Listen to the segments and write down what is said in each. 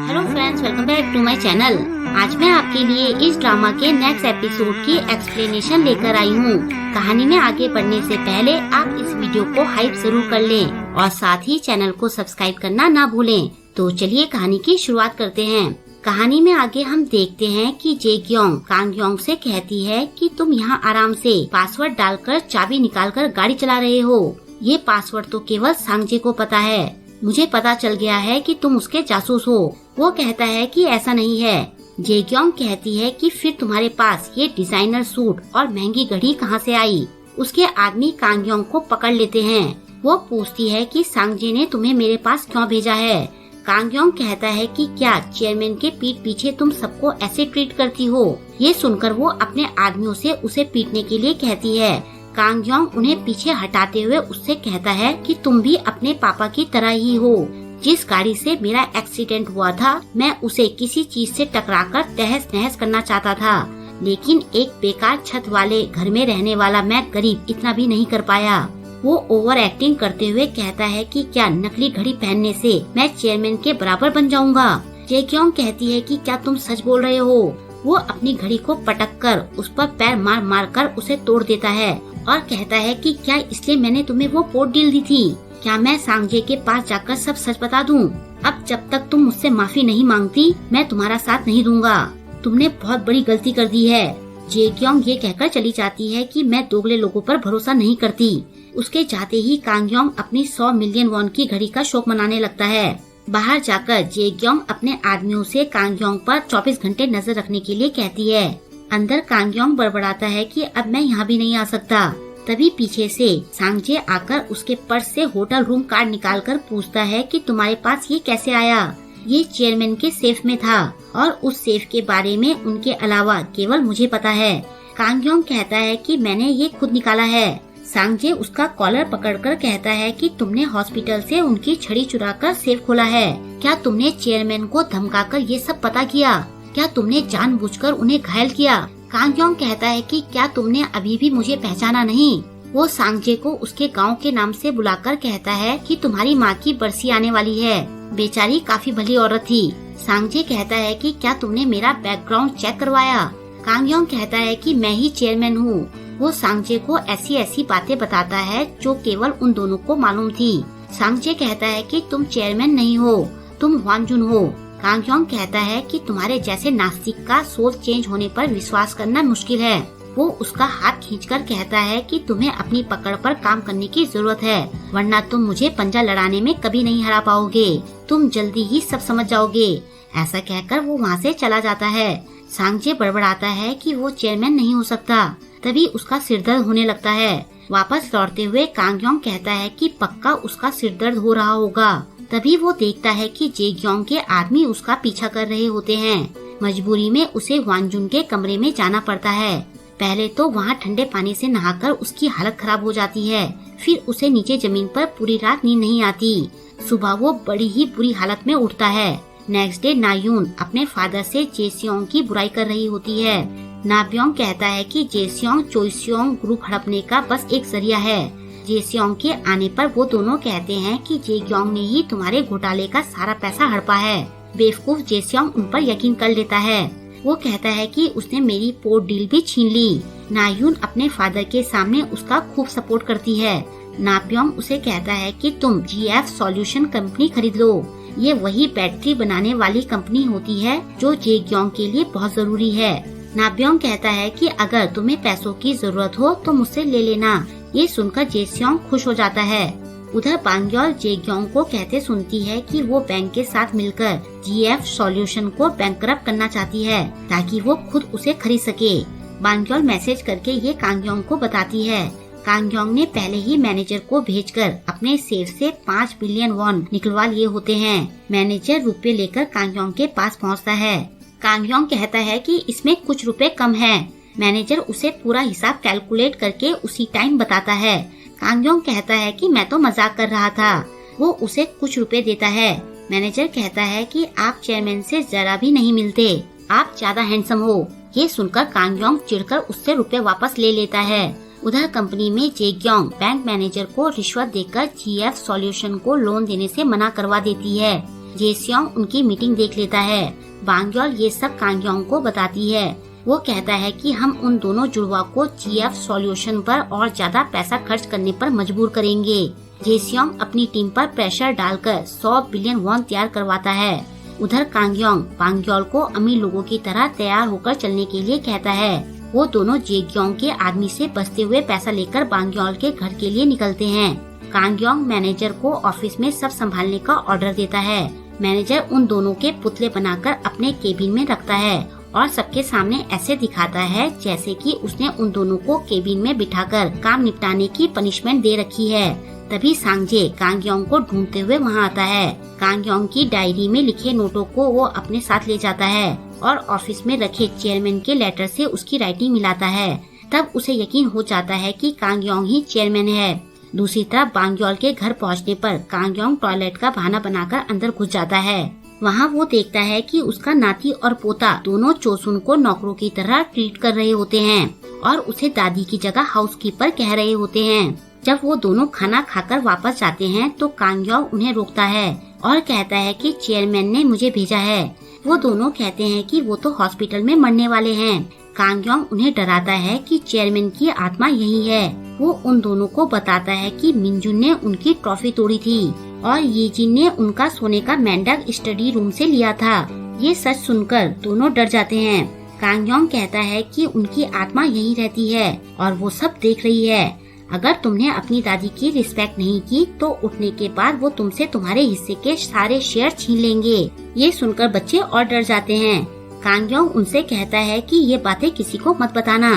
Hello friends, welcome back to my channel. आज मैं आपके लिए इस ड्रामा के नेक्स्ट एपिसोड की एक्सप्लेनेशन लेकर आई हूँ। कहानी में आगे बढ़ने से पहले आप इस वीडियो को हाइप जरूर कर लें और साथ ही चैनल को सब्सक्राइब करना ना भूलें। तो चलिए कहानी की शुरुआत करते हैं। कहानी में आगे हम देखते हैं कि जे-ग्योंग कांग-योंग से कहती है कि तुम यहाँ आराम से पासवर्ड डालकर चाबी निकालकर गाड़ी चला रहे हो। ये पासवर्ड तो केवल सांगजे को पता है। मुझे पता चल गया है कि तुम उसके जासूस हो। वो कहता है कि ऐसा नहीं है। जे-ग्योंग कहती है कि फिर तुम्हारे पास ये डिजाइनर सूट और महंगी घड़ी कहाँ से आई। उसके आदमी कांग-योंग को पकड़ लेते हैं। वो पूछती है कि सांगजे ने तुम्हें मेरे पास क्यों भेजा है। कांग-योंग कहता है कि क्या चेयरमैन के पीठ पीछे तुम सबको ऐसे ट्रीट करती हो। ये सुनकर वो अपने आदमियों से उसे पीटने के लिए कहती है। कांग-योंग उन्हें पीछे हटाते हुए उससे कहता है कि तुम भी अपने पापा की तरह ही हो। जिस गाड़ी से मेरा एक्सीडेंट हुआ था, मैं उसे किसी चीज से टकराकर तहस नहस करना चाहता था, लेकिन एक बेकार छत वाले घर में रहने वाला मैं गरीब इतना भी नहीं कर पाया। वो ओवर एक्टिंग करते हुए कहता है कि क्या नकली घड़ी पहनने से मैं चेयरमैन के बराबर बन जाऊंगा। जे-ग्योंग कहती है कि क्या तुम सच बोल रहे हो। वो अपनी घड़ी को पटक कर उस पर पैर मार मार कर उसे तोड़ देता है और कहता है कि क्या इसलिए मैंने तुम्हें वो पोर्ट डील दी थी। क्या मैं सांगजे के पास जाकर सब सच बता दूं? अब जब तक तुम मुझसे माफी नहीं मांगती, मैं तुम्हारा साथ नहीं दूंगा। तुमने बहुत बड़ी गलती कर दी है। जे-ग्योंग ये कहकर चली जाती है कि मैं दोगले लोगों पर भरोसा नहीं करती। उसके जाते ही कांग-योंग अपनी 100 मिलियन वॉन की घड़ी का शौक मनाने लगता है। बाहर जाकर जे-ग्योंग अपने आदमियों से कांग-योंग पर 24 घंटे नजर रखने के लिए कहती है। अंदर कांग-योंग बड़बड़ाता है कि अब मैं यहाँ भी नहीं आ सकता। तभी पीछे से सांगजे आकर उसके पर्स से होटल रूम कार्ड निकालकर पूछता है कि तुम्हारे पास ये कैसे आया। ये चेयरमैन के सेफ में था और उस सेफ के बारे में उनके अलावा केवल मुझे पता है। कांग-योंग कहता है कि मैंने ये खुद निकाला है। सांगजे उसका कॉलर पकड़कर कहता है कि तुमने हॉस्पिटल से उनकी छड़ी चुराकर सेफ खोला है। क्या तुमने चेयरमैन को धमकाकर ये सब पता किया? क्या तुमने जानबूझकर उन्हें घायल किया? कांग-योंग कहता है कि क्या तुमने अभी भी मुझे पहचाना नहीं। वो सांगजे को उसके गांव के नाम से बुलाकर कहता है कि तुम्हारी माँ की बरसी आने वाली है। बेचारी काफी भली औरत थी। सांगजे कहता है कि क्या तुमने मेरा बैकग्राउंड चेक करवाया? कांग-योंग कहता है कि मैं ही चेयरमैन हूँ। वो सांगजे को ऐसी ऐसी बातें बताता है जो केवल उन दोनों को मालूम थी। सांगजे कहता है कि तुम चेयरमैन नहीं हो, तुम ह्वान-जुन हो। कांग-योंग कहता है कि तुम्हारे जैसे नास्तिक का सोच चेंज होने पर विश्वास करना मुश्किल है। वो उसका हाथ खींचकर कहता है कि तुम्हें अपनी पकड़ पर काम करने की जरूरत है, वरना तुम मुझे पंजा लड़ाने में कभी नहीं हरा पाओगे। तुम जल्दी ही सब समझ जाओगे। ऐसा कहकर वो वहाँ से चला जाता है। सांगजे बड़बड़ाता है कि वो चेयरमैन नहीं हो सकता। तभी उसका सिरदर्द होने लगता है। वापस लौटते हुए कांग-योंग कहता है कि पक्का उसका सिरदर्द हो रहा होगा। तभी वो देखता है कि जे-ग्योंग के आदमी उसका पीछा कर रहे होते हैं। मजबूरी में उसे ह्वान-जुन के कमरे में जाना पड़ता है। पहले तो वहाँ ठंडे पानी से नहाकर उसकी हालत खराब हो जाती है। फिर उसे नीचे जमीन पर पूरी रात नींद नहीं आती। सुबह वो बड़ी ही बुरी हालत में उठता है। नेक्स्ट डे नायून अपने फादर से जे-स्योंग की बुराई कर रही होती है। ना-ब्योंग कहता है कि जे-स्योंग चोई-स्योंग ग्रुप हड़पने का बस एक जरिया है। जे-स्योंग के आने पर वो दोनों कहते हैं कि जे-ग्योंग ने ही तुम्हारे घोटाले का सारा पैसा हड़पा है। बेवकूफ जे-स्योंग उन पर यकीन कर लेता है। वो कहता है कि उसने मेरी पोर्ट डील भी छीन ली। नायून अपने फादर के सामने उसका खूब सपोर्ट करती है। ना-ब्योंग उसे कहता है कि तुम GF सॉल्यूशन कंपनी खरीद लो। ये वही बैटरी बनाने वाली कंपनी होती है जो जे-ग्योंग के लिए बहुत जरूरी है। ना-ब्योंग कहता है कि अगर तुम्हें पैसों की जरूरत हो तो मुझसे ले लेना। ये सुनकर जे-स्योंग खुश हो जाता है। उधर बांग्योल जे-ग्योंग को कहते सुनती है कि वो बैंक के साथ मिलकर GF सॉल्यूशन को बैंकरप्ट करना चाहती है ताकि वो खुद उसे खरीद सके। बांग्योल मैसेज करके ये कांग-योंग को बताती है। कांग-योंग ने पहले ही मैनेजर को भेजकर अपने सेफ से 5 बिलियन वॉन निकलवा लिए होते हैं। मैनेजर रुपए लेकर कांग-योंग के पास पहुंचता है। कांग-योंग कहता है कि इसमें कुछ रुपए कम हैं। मैनेजर उसे पूरा हिसाब कैलकुलेट करके उसी टाइम बताता है। कांग-योंग कहता है कि मैं तो मजाक कर रहा था। वो उसे कुछ रुपए देता है। मैनेजर कहता है कि आप चेयरमैन से जरा भी नहीं मिलते, आप ज्यादा हैंडसम हो। ये सुनकर कांग-योंग चिढ़कर उससे रुपए वापस ले लेता है। उधर कंपनी में जे-ग्योंग बैंक मैनेजर को रिश्वत देकर GF सॉल्यूशन को लोन देने से मना करवा देती है। जेसियोंग उनकी मीटिंग देख लेता है। बांग्योल ये सब कांगयोंग को बताती है। वो कहता है कि हम उन दोनों जुड़वा को GF सॉल्यूशन पर और ज्यादा पैसा खर्च करने पर मजबूर करेंगे। जेसियोंग अपनी टीम पर प्रेशर डालकर 100 बिलियन वॉन तैयार करवाता है। उधर कांगयोंग बांग्योल को अमीर लोगों की तरह तैयार होकर चलने के लिए कहता है। वो दोनों जेग्योंग के आदमी से बचते हुए पैसा लेकर बांग्योल के घर के लिए निकलते हैं। कांगयोंग मैनेजर को ऑफिस में सब संभालने का ऑर्डर देता है। मैनेजर उन दोनों के पुतले बनाकर अपने केबिन में रखता है और सबके सामने ऐसे दिखाता है जैसे कि उसने उन दोनों को केबिन में बिठाकर काम निपटाने की पनिशमेंट दे रखी है। तभी सांगजे कांगयोंग को ढूंढते हुए वहाँ आता है। कांगयोंग की डायरी में लिखे नोटों को वो अपने साथ ले जाता है और ऑफिस में रखे चेयरमैन के लेटर से उसकी राइटिंग मिलाता है। तब उसे यकीन हो जाता है कि कांगयोंग ही चेयरमैन है। दूसरी तरफ बांग्योल के घर पहुँचने पर कांगयोंग टॉयलेट का बहाना बनाकर अंदर घुस जाता है। वहाँ वो देखता है कि उसका नाती और पोता दोनों चोसुन को नौकरों की तरह ट्रीट कर रहे होते हैं और उसे दादी की जगह हाउसकीपर कह रहे होते हैं। जब वो दोनों खाना खाकर वापस जाते हैं तो कांगयोंग उन्हें रोकता है और कहता है कि चेयरमैन ने मुझे भेजा है। वो दोनों कहते हैं कि वो तो हॉस्पिटल में मरने वाले हैं। कांगयोंग उन्हें डराता है कि चेयरमैन की आत्मा यही है। वो उन दोनों को बताता है कि मिंजुन ने उनकी ट्रॉफी तोड़ी थी और येजिन ने उनका सोने का मेंढक स्टडी रूम से लिया था। ये सच सुनकर दोनों डर जाते हैं। कांगयोंग कहता है कि उनकी आत्मा यही रहती है और वो सब देख रही है। अगर तुमने अपनी दादी की रिस्पेक्ट नहीं की तो उठने के बाद वो तुमसे तुम्हारे हिस्से के सारे शेयर छीन लेंगे। ये सुनकर बच्चे और डर जाते हैं। कांगयोंग उनसे कहता है कि ये बातें किसी को मत बताना।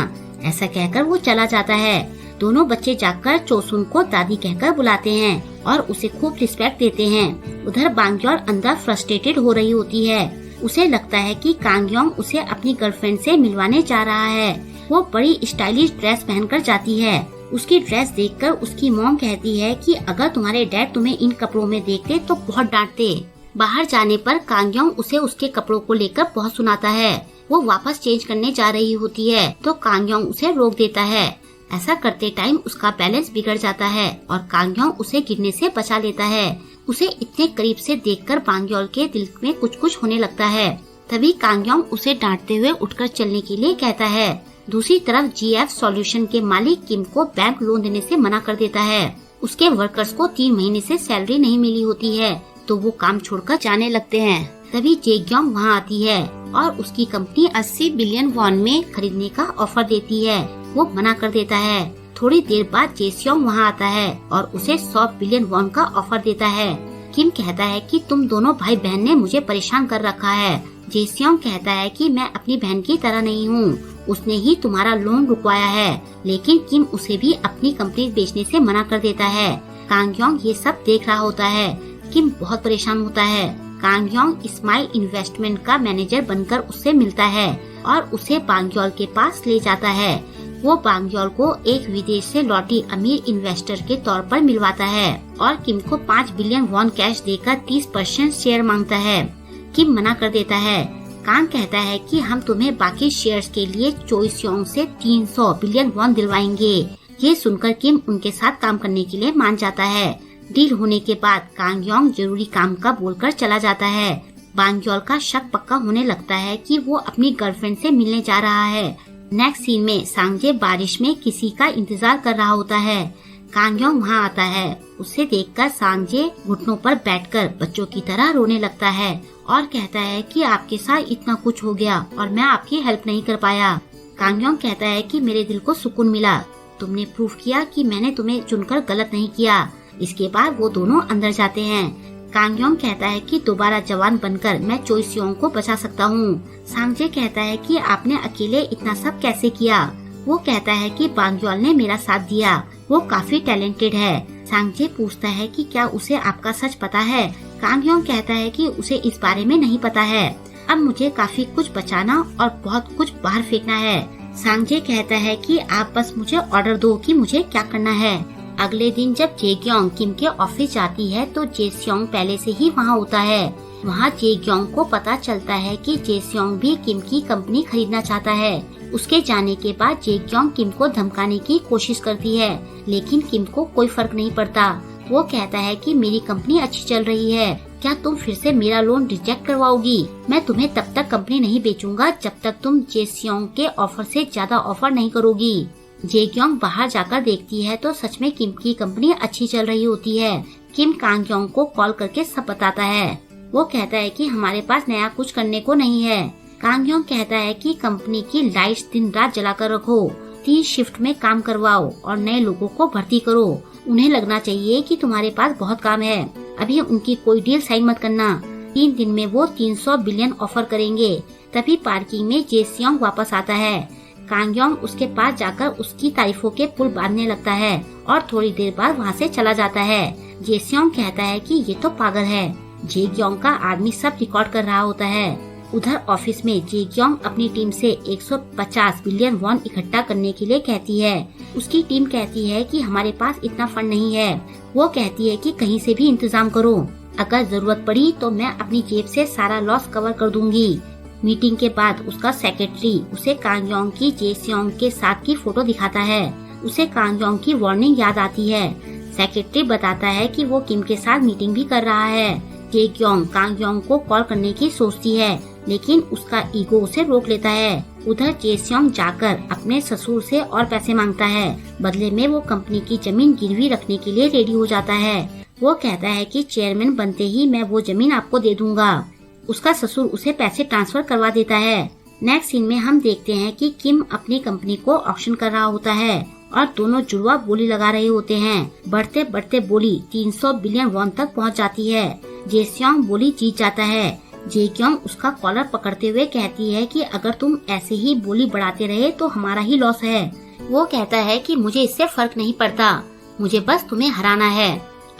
ऐसा कहकर वो चला जाता है। दोनों बच्चे जाकर चोसुन को दादी कहकर बुलाते हैं और उसे खूब रिस्पेक्ट देते हैं। उधर बांग्योल अंदर फ्रस्ट्रेटेड हो रही होती है। उसे लगता है कि कांगयोंग उसे अपनी गर्लफ्रेंड से मिलवाने जा रहा है। वो बड़ी स्टाइलिश ड्रेस पहनकर जाती है। उसकी ड्रेस देखकर उसकी मॉम कहती है कि अगर तुम्हारे डैड तुम्हें इन कपड़ों में देखते तो बहुत डांटते। बाहर जाने पर कांगयोंग उसे उसके कपड़ों को लेकर बहुत सुनाता है। वो वापस चेंज करने जा रही होती है तो कांगयोंग उसे रोक देता है। ऐसा करते टाइम उसका बैलेंस बिगड़ जाता है और कांगयोंग उसे गिरने से बचा लेता है। उसे इतने करीब से देखकर बांग्योल के दिल में कुछ कुछ होने लगता है। तभी कांगयोंग उसे डांटते हुए उठकर चलने के लिए कहता है। दूसरी तरफ GF सॉल्यूशन के मालिक किम को बैंक लोन देने से मना कर देता है। उसके वर्कर्स को 3 महीने से सैलरी नहीं मिली होती है तो वो काम छोड़कर जाने लगते हैं। तभी जेग्योंग वहाँ आती है और उसकी कंपनी 80 बिलियन वॉन में खरीदने का ऑफर देती है। वो मना कर देता है। थोड़ी देर बाद जेसियोंग वहाँ आता है और उसे 100 बिलियन वॉन का ऑफर देता है। किम कहता है कि तुम दोनों भाई बहन ने मुझे परेशान कर रखा है। जेसियोंग कहता है कि मैं अपनी बहन की तरह नहीं हूँ, उसने ही तुम्हारा लोन रुकवाया है। लेकिन किम उसे भी अपनी कंपनी बेचने से मना कर देता है। कांगयोंग ये सब देख रहा होता है। किम बहुत परेशान होता है। कांगयोंग स्माइल इन्वेस्टमेंट का मैनेजर बनकर उससे मिलता है और उसे बांग्योल के पास ले जाता है। वो बांग्योल को एक विदेश से लौटी अमीर इन्वेस्टर के तौर पर मिलवाता है और किम को 5 बिलियन वॉन कैश देकर 30% शेयर मांगता है। किम मना कर देता है। कांग कहता है कि हम तुम्हें बाकी शेयर्स के लिए चोइसियोंग से 300 बिलियन वॉन दिलवाएंगे। ये सुनकर किम उनके साथ काम करने के लिए मान जाता है। डील होने के बाद कांगयोंग जरूरी काम का बोलकर चला जाता है। बांग्योल का शक पक्का होने लगता है कि वो अपनी गर्लफ्रेंड से मिलने जा रहा है। नेक्स्ट सीन में सांगजे बारिश में किसी का इंतजार कर रहा होता है। कांगयोंग वहाँ आता है। उसे देखकर सांगजे घुटनों पर बैठकर बच्चों की तरह रोने लगता है और कहता है कि आपके साथ इतना कुछ हो गया और मैं आपकी हेल्प नहीं कर पाया। कांगयोंग कहता है कि मेरे दिल को सुकून मिला, तुमने प्रूफ किया कि मैंने तुम्हें चुनकर गलत नहीं किया। इसके बाद वो दोनों अंदर जाते हैं। कांगयोंग कहता है कि दोबारा जवान बनकर मैं चोइसियोंग को बचा सकता हूँ। सांगजे कहता है कि आपने अकेले इतना सब कैसे किया। वो कहता है कि बांग्योल ने मेरा साथ दिया, वो काफी टैलेंटेड है। सांगजे पूछता है कि क्या उसे आपका सच पता है। कांगयोंग कहता है कि उसे इस बारे में नहीं पता है। अब मुझे काफी कुछ बचाना और बहुत कुछ बाहर फेंकना है। सांगजे कहता है कि आप बस मुझे ऑर्डर दो कि मुझे क्या करना है। अगले दिन जब जेग्योंग किम के ऑफिस जाती है तो जेसियोंग पहले से ही वहाँ होता है। वहाँ जेग्योंग को पता चलता है कि जेसियोंग भी किम की कंपनी खरीदना चाहता है। उसके जाने के बाद जेग्योंग किम को धमकाने की कोशिश करती है, लेकिन किम को कोई फर्क नहीं पड़ता। वो कहता है कि मेरी कंपनी अच्छी चल रही है, क्या तुम फिर से मेरा लोन रिजेक्ट करवाओगी? मैं तुम्हें तब तक कंपनी नहीं बेचूंगा जब तक तुम जेसियोंग के ऑफर से ज्यादा ऑफर नहीं करोगी। जेक्योंग बाहर जाकर देखती है तो सच में किम की कंपनी अच्छी चल रही होती है। किम कांगयोंग को कॉल करके सब बताता है। वो कहता है कि हमारे पास नया कुछ करने को नहीं है। कांगयोंग कहता है कि कंपनी की लाइट्स दिन रात जलाकर रखो, 3 शिफ्ट में काम करवाओ और नए लोगों को भर्ती करो। उन्हें लगना चाहिए कि तुम्हारे पास बहुत काम है। अभी उनकी कोई डील साइन मत करना। 3 दिन में वो 300 बिलियन ऑफर करेंगे। तभी पार्किंग में जेसियोंग वापस आता है। कांगयोंग उसके पास जाकर उसकी तारीफों के पुल बांधने लगता है और थोड़ी देर बाद वहाँ से चला जाता है। जेसियोंग कहता है कि ये तो पागल है। जेक्योंग का आदमी सब रिकॉर्ड कर रहा होता है। उधर ऑफिस में जेक्योंग अपनी टीम से 150 बिलियन वॉन इकट्ठा करने के लिए कहती है। उसकी टीम कहती है कि हमारे पास इतना फंड नहीं है। वो कहती है कि कहीं से भी इंतजाम करो, अगर जरूरत पड़ी तो मैं अपनी जेब से सारा लॉस कवर कर दूंगी। मीटिंग के बाद उसका सेक्रेटरी उसे कांगयोंग की जेसियोंग के साथ की फोटो दिखाता है। उसे कांगयोंग की वार्निंग याद आती है। सेक्रेटरी बताता है कि वो किम के साथ मीटिंग भी कर रहा है। जेक्योंग कांगयोंग को कॉल करने की सोचती है, लेकिन उसका ईगो उसे रोक लेता है। उधर जेसियोंग जाकर अपने ससुर से और पैसे मांगता है। बदले में वो कंपनी की जमीन गिरवी रखने के लिए रेडी हो जाता है। वो कहता है कि चेयरमैन बनते ही मैं वो जमीन आपको दे दूंगा। उसका ससुर उसे पैसे ट्रांसफर करवा देता है। नेक्स्ट सीन में हम देखते हैं कि किम अपनी कंपनी को ऑक्शन कर रहा होता है और दोनों जुड़वा बोली लगा रहे होते हैं। बढ़ते बढ़ते बोली 300 बिलियन वॉन तक पहुंच जाती है। जेसियोंग बोली जीत जाता है। जेक्योंग उसका कॉलर पकड़ते हुए कहती है कि अगर तुम ऐसे ही बोली बढ़ाते रहे तो हमारा ही लॉस है। वो कहता है कि मुझे इससे फर्क नहीं पड़ता, मुझे बस तुम्हें हराना है।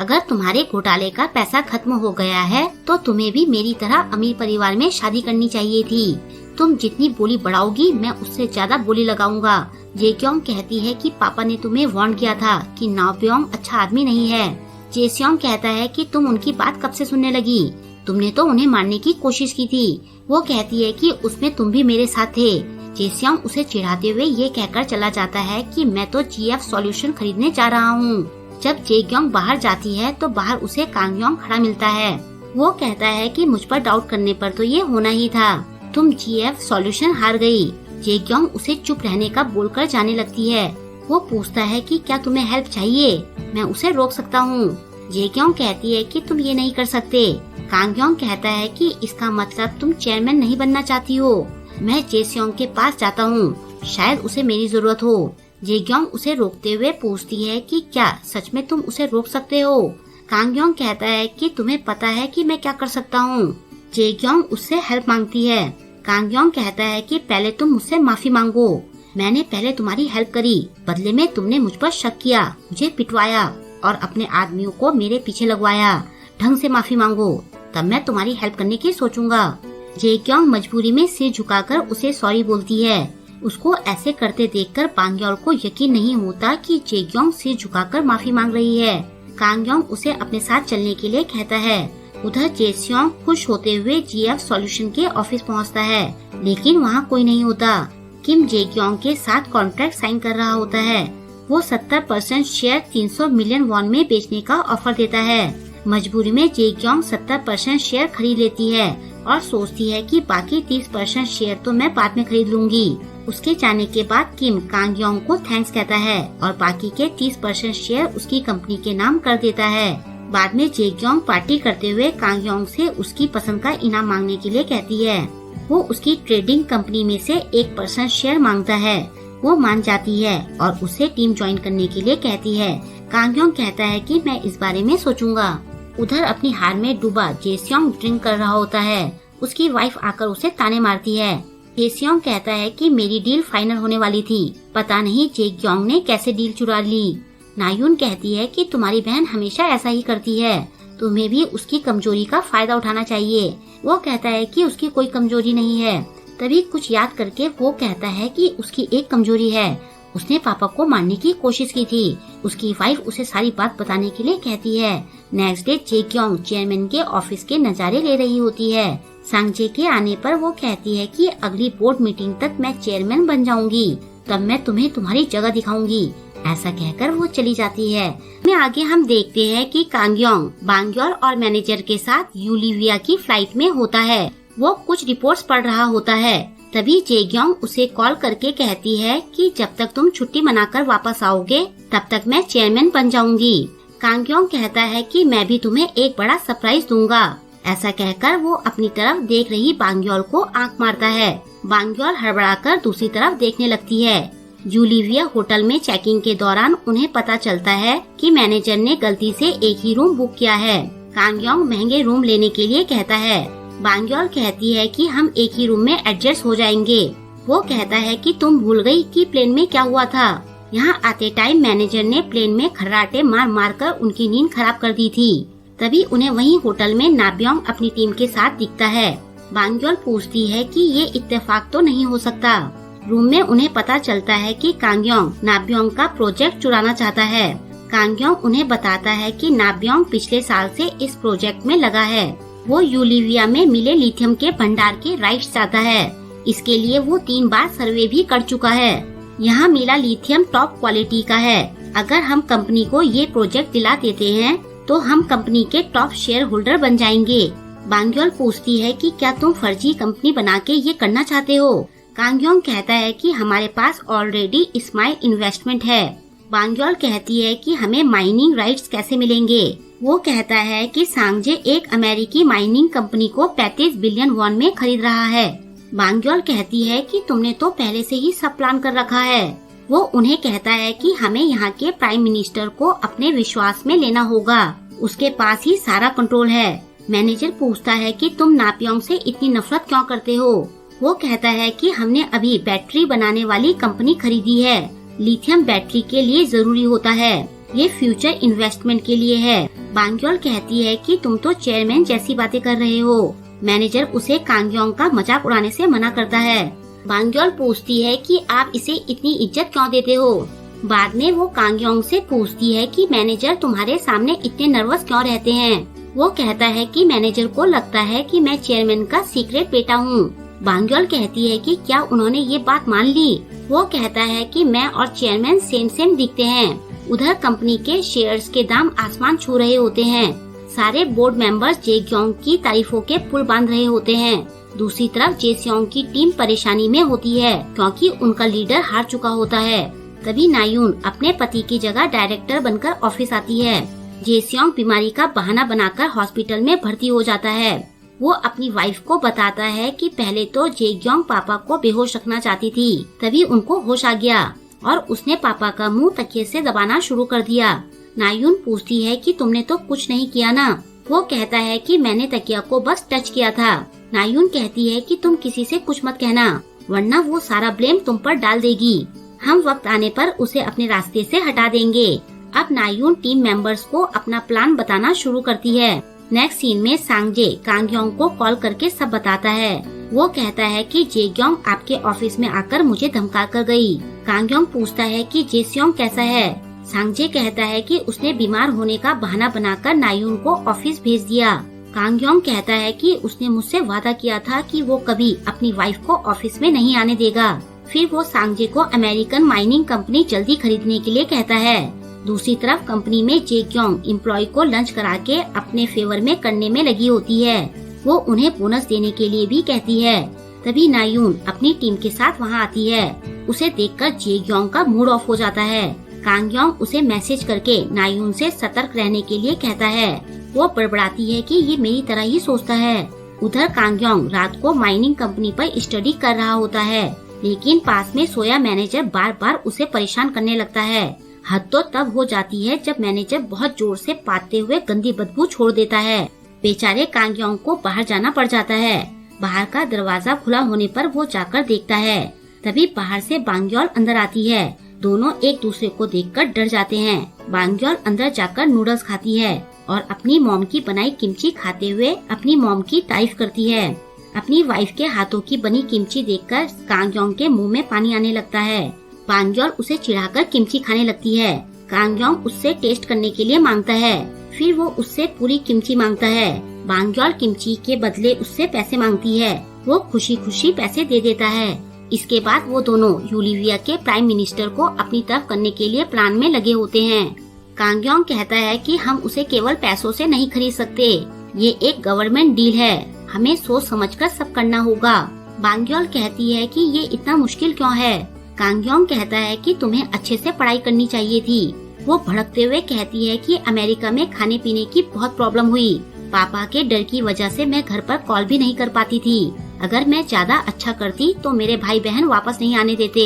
अगर तुम्हारे घोटाले का पैसा खत्म हो गया है तो तुम्हें भी मेरी तरह अमीर परिवार में शादी करनी चाहिए थी। तुम जितनी बोली बढ़ाओगी मैं उससे ज्यादा बोली लगाऊंगा। जेक्योंग कहती है कि पापा ने तुम्हें वार्न किया था कि नाओपियोंग अच्छा आदमी नहीं है। जेसियोंग कहता है कि तुम उनकी बात कब से सुनने लगी, तुमने तो उन्हें मारने की कोशिश की थी। वो कहती है कि उसमें तुम भी मेरे साथ थे। जेसियोंग उसे चिढ़ाते हुए ये कहकर चला जाता है कि मैं तो GF सॉल्यूशन खरीदने जा रहा हूँ। जब जेक्योंग बाहर जाती है तो बाहर उसे कांगयोंग खड़ा मिलता है। वो कहता है कि मुझ पर डाउट करने पर तो ये होना ही था, तुम GF सॉल्यूशन हार गई। जेक्योंग उसे चुप रहने का बोलकर जाने लगती है। वो पूछता है कि क्या तुम्हें हेल्प चाहिए, मैं उसे रोक सकता हूँ। जेक्योंग कहती है कि तुम ये नहीं कर सकते। कांगयोंग कहता है कि इसका मतलब तुम चेयरमैन नहीं बनना चाहती हो। मैं जेसियोंग के पास जाता हूँ, शायद उसे मेरी जरूरत हो। जेक्योंग उसे रोकते हुए पूछती है कि क्या सच में तुम उसे रोक सकते हो। कांगयोंग कहता है कि तुम्हें पता है कि मैं क्या कर सकता हूँ। जेक्योंग उससे हेल्प मांगती है। कांगयोंग कहता है कि पहले तुम मुझसे माफी मांगो, मैंने पहले तुम्हारी हेल्प करी, बदले में तुमने मुझ पर शक किया, मुझे पिटवाया और अपने आदमियों को मेरे पीछे लगवाया। ढंग से माफी मांगो, तब मैं तुम्हारी हेल्प करने की सोचूंगा। जेक्योंग मजबूरी में सिर झुकाकर उसे सॉरी बोलती है। उसको ऐसे करते देखकर कांगयोंग को यकीन नहीं होता कि जेक्योंग सिर झुकाकर माफी मांग रही है। कांगयोंग उसे अपने साथ चलने के लिए कहता है। उधर जेसियोंग खुश होते हुए GF सॉल्यूशन के ऑफिस पहुंचता है, लेकिन वहां कोई नहीं होता। किम जेक्योंग के साथ कॉन्ट्रैक्ट साइन कर रहा होता है। वो 70% शेयर 300 मिलियन वॉन में बेचने का ऑफर देता है। मजबूरी में जेक्योंग 70% शेयर खरीद लेती है और सोचती है कि बाकी 30% शेयर तो मैं बाद में खरीद लूंगी। उसके जाने के बाद किम कांगयोंग को थैंक्स कहता है और बाकी के 30% शेयर उसकी कंपनी के नाम कर देता है। बाद में जेक्योंग पार्टी करते हुए कांगयोंग से उसकी पसंद का इनाम मांगने के लिए कहती है। वो उसकी ट्रेडिंग कंपनी में से 1% शेयर मांगता है। वो मान जाती है और उसे टीम ज्वाइन करने के लिए कहती है। कांगयोंग कहता है कि मैं इस बारे में सोचूंगा। उधर अपनी हार में डूबा जेसियोंग ड्रिंक कर रहा होता है। उसकी वाइफ आकर उसे ताने मारती है। जेसियोंग कहता है कि मेरी डील फाइनल होने वाली थी, पता नहीं जेक्योंग ने कैसे डील चुरा ली। नायुन कहती है कि तुम्हारी बहन हमेशा ऐसा ही करती है, तुम्हें भी उसकी कमजोरी का फायदा उठाना चाहिए। वो कहता है कि उसकी कोई कमजोरी नहीं है। तभी कुछ याद करके वो कहता है कि उसकी एक कमजोरी है, उसने पापा को मारने की कोशिश की थी। उसकी वाइफ उसे सारी बात बताने के लिए कहती है। नेक्स्ट डे जेक्योंग चेयरमैन के ऑफिस के नजारे ले रही होती है। सांगजे के आने पर वो कहती है कि अगली बोर्ड मीटिंग तक मैं चेयरमैन बन जाऊंगी, तब मैं तुम्हें तुम्हारी जगह दिखाऊंगी। ऐसा कहकर वो चली जाती है। में आगे हम देखते हैं कि कांगयोंग बांग्योल और मैनेजर के साथ यूलिविया की फ्लाइट में होता है। वो कुछ रिपोर्ट्स पढ़ रहा होता है। तभी जेग्योंग उसे कॉल करके कहती है कि जब तक तुम छुट्टी मनाकर वापस आओगे तब तक मैं चेयरमैन बन जाऊंगी। कांगयोंग कहता है कि मैं भी तुम्हें एक बड़ा सरप्राइज दूंगा। ऐसा कहकर वो अपनी तरफ देख रही बांग्योल को आंख मारता है। बांग्योल हड़बड़ाकर दूसरी तरफ देखने लगती है। यूलिविया होटल में चेकिंग के दौरान उन्हें पता चलता है कि मैनेजर ने गलती से एक ही रूम बुक किया है। कांगयोंग महंगे रूम लेने के लिए कहता है। बांग्योल कहती है कि हम एक ही रूम में एडजस्ट हो जाएंगे। वो कहता है कि तुम भूल गई कि प्लेन में क्या हुआ था। यहाँ आते टाइम मैनेजर ने प्लेन में खर्राटे मार मार कर उनकी नींद खराब कर दी थी। तभी उन्हें वहीं होटल में नाब्योंग अपनी टीम के साथ दिखता है। बांग्योल पूछती है कि ये इत्तेफाक तो नहीं हो सकता। रूम में उन्हें पता चलता है कि कांगयोंग नाब्योंग का प्रोजेक्ट चुराना चाहता है। कांगयोंग उन्हें बताता है कि नाब्योंग पिछले साल से इस प्रोजेक्ट में लगा है। वो यूलिविया में मिले लिथियम के भंडार के राइट्स चाहता है। इसके लिए वो 3 बार सर्वे भी कर चुका है। यहाँ मिला लिथियम टॉप क्वालिटी का है। अगर हम कंपनी को ये प्रोजेक्ट दिला देते हैं तो हम कंपनी के टॉप शेयर होल्डर बन जाएंगे। बांग्योल पूछती है कि क्या तुम फर्जी कंपनी बना के ये करना चाहते हो। कांगयोंग कहता है कि हमारे पास ऑलरेडी स्माइल इन्वेस्टमेंट है। बांग्योल कहती है कि हमें माइनिंग राइट्स कैसे मिलेंगे। वो कहता है कि सांगजे एक अमेरिकी माइनिंग कंपनी को 35 बिलियन वॉन में खरीद रहा है। बांग्योल कहती है कि तुमने तो पहले से ही सब प्लान कर रखा है। वो उन्हें कहता है कि हमें यहाँ के प्राइम मिनिस्टर को अपने विश्वास में लेना होगा। उसके पास ही सारा कंट्रोल है। मैनेजर पूछता है कि तुम नाब्योंग से इतनी नफरत क्यों करते हो। वो कहता है कि हमने अभी बैटरी बनाने वाली कंपनी खरीदी है। लिथियम बैटरी के लिए जरूरी होता है। ये फ्यूचर इन्वेस्टमेंट के लिए है। बांग्योल कहती है कि तुम तो चेयरमैन जैसी बातें कर रहे हो। मैनेजर उसे कांगयोंग का मजाक उड़ाने से मना करता है। बांग्योल पूछती है कि आप इसे इतनी इज्जत क्यों देते हो। बाद में वो कांगयोंग से पूछती है कि मैनेजर तुम्हारे सामने इतने नर्वस क्यों रहते हैं। वो कहता है कि मैनेजर को लगता है कि मैं चेयरमैन का सीक्रेट बेटा हूँ। बांग्योल कहती है कि क्या उन्होंने ये बात मान ली। वो कहता है कि मैं और चेयरमैन सेम दिखते हैं। उधर कंपनी के शेयर्स के दाम आसमान छू रहे होते हैं। सारे बोर्ड मेंबर्स जेग्योंग की तारीफों के पुल बांध रहे होते हैं। दूसरी तरफ जेस्योंग की टीम परेशानी में होती है क्योंकि उनका लीडर हार चुका होता है। तभी नायून अपने पति की जगह डायरेक्टर बनकर ऑफिस आती है। जेस्योंग बीमारी का बहाना बनाकर हॉस्पिटल में भर्ती हो जाता है। वो अपनी वाइफ को बताता है कि पहले तो जेग्योंग पापा को बेहोश रखना चाहती थी। तभी उनको होश आ गया और उसने पापा का मुंह तकिए से दबाना शुरू कर दिया। नायून पूछती है कि तुमने तो कुछ नहीं किया ना। वो कहता है कि मैंने तकिया को बस टच किया था। नायून कहती है कि तुम किसी से कुछ मत कहना वरना वो सारा ब्लेम तुम पर डाल देगी। हम वक्त आने पर उसे अपने रास्ते से हटा देंगे। अब नायून टीम मेंबर्स को अपना प्लान बताना शुरू करती है। नेक्स्ट सीन में सांगजे कांगयोंग को कॉल करके सब बताता है। वो कहता है कि जेग्योंग आपके ऑफिस में आकर मुझे धमका कर गई। कांगयोंग पूछता है कि जेस्योंग कैसा है। सांगजे कहता है कि उसने बीमार होने का बहाना बनाकर नायून को ऑफिस भेज दिया। कांगयोंग कहता है कि उसने मुझसे वादा किया था कि वो कभी अपनी वाइफ को ऑफिस में नहीं आने देगा। फिर वो सांगजे को अमेरिकन माइनिंग कंपनी जल्दी खरीदने के लिए कहता है। दूसरी तरफ कंपनी में जेग्योंग एम्प्लॉय को लंच करा के अपने फेवर में करने में लगी होती है। वो उन्हें बोनस देने के लिए भी कहती है। तभी नायून अपनी टीम के साथ वहाँ आती है। उसे देखकर जेग्योंग का मूड ऑफ हो जाता है। कांगयोंग उसे मैसेज करके नायून से सतर्क रहने के लिए कहता है। वो बड़बड़ाती है कि ये मेरी तरह ही सोचता है। उधर कांगयोंग रात को माइनिंग कंपनी पर स्टडी कर रहा होता है, लेकिन पास में सोया मैनेजर बार बार उसे परेशान करने लगता है। हद तो तब हो जाती है जब मैनेजर बहुत जोर से पाते हुए गंदी बदबू छोड़ देता है। बेचारे कांगयोंग को बाहर जाना पड़ जाता है। बाहर का दरवाजा खुला होने पर वो जाकर देखता है। तभी बाहर से बांग्योल अंदर आती है। दोनों एक दूसरे को देखकर डर जाते हैं। बांग्योल अंदर जाकर नूडल्स खाती है और अपनी मॉम की बनाई किमची खाते हुए अपनी मॉम की तारीफ करती है। अपनी वाइफ के हाथों की बनी किमची देखकर कांगयोंग के मुंह में पानी आने लगता है। बांग्योल उसे चिढ़ाकर किमची खाने लगती है। कांगयोंग उससे टेस्ट करने के लिए मांगता है। फिर वो उससे पूरी किमची मांगता है। बांग्योल किमची के बदले उससे पैसे मांगती है। वो खुशी खुशी पैसे दे देता है। इसके बाद वो दोनों यूलिविया के प्राइम मिनिस्टर को अपनी तरफ करने के लिए प्लान में लगे होते हैं। कांग योंग कहता है कि हम उसे केवल पैसों से नहीं खरीद सकते, ये एक गवर्नमेंट डील है, हमें सोच समझकर सब करना होगा। बांग ग्योल कहती है कि ये इतना मुश्किल क्यों है। कांग योंग कहता है कि तुम्हें अच्छे से पढ़ाई करनी चाहिए थी। वो भड़कते हुए कहती है कि अमेरिका में खाने पीने की बहुत प्रॉब्लम हुई, पापा के डर की वजह से मैं घर पर कॉल भी नहीं कर पाती थी। अगर मैं ज्यादा अच्छा करती तो मेरे भाई बहन वापस नहीं आने देते,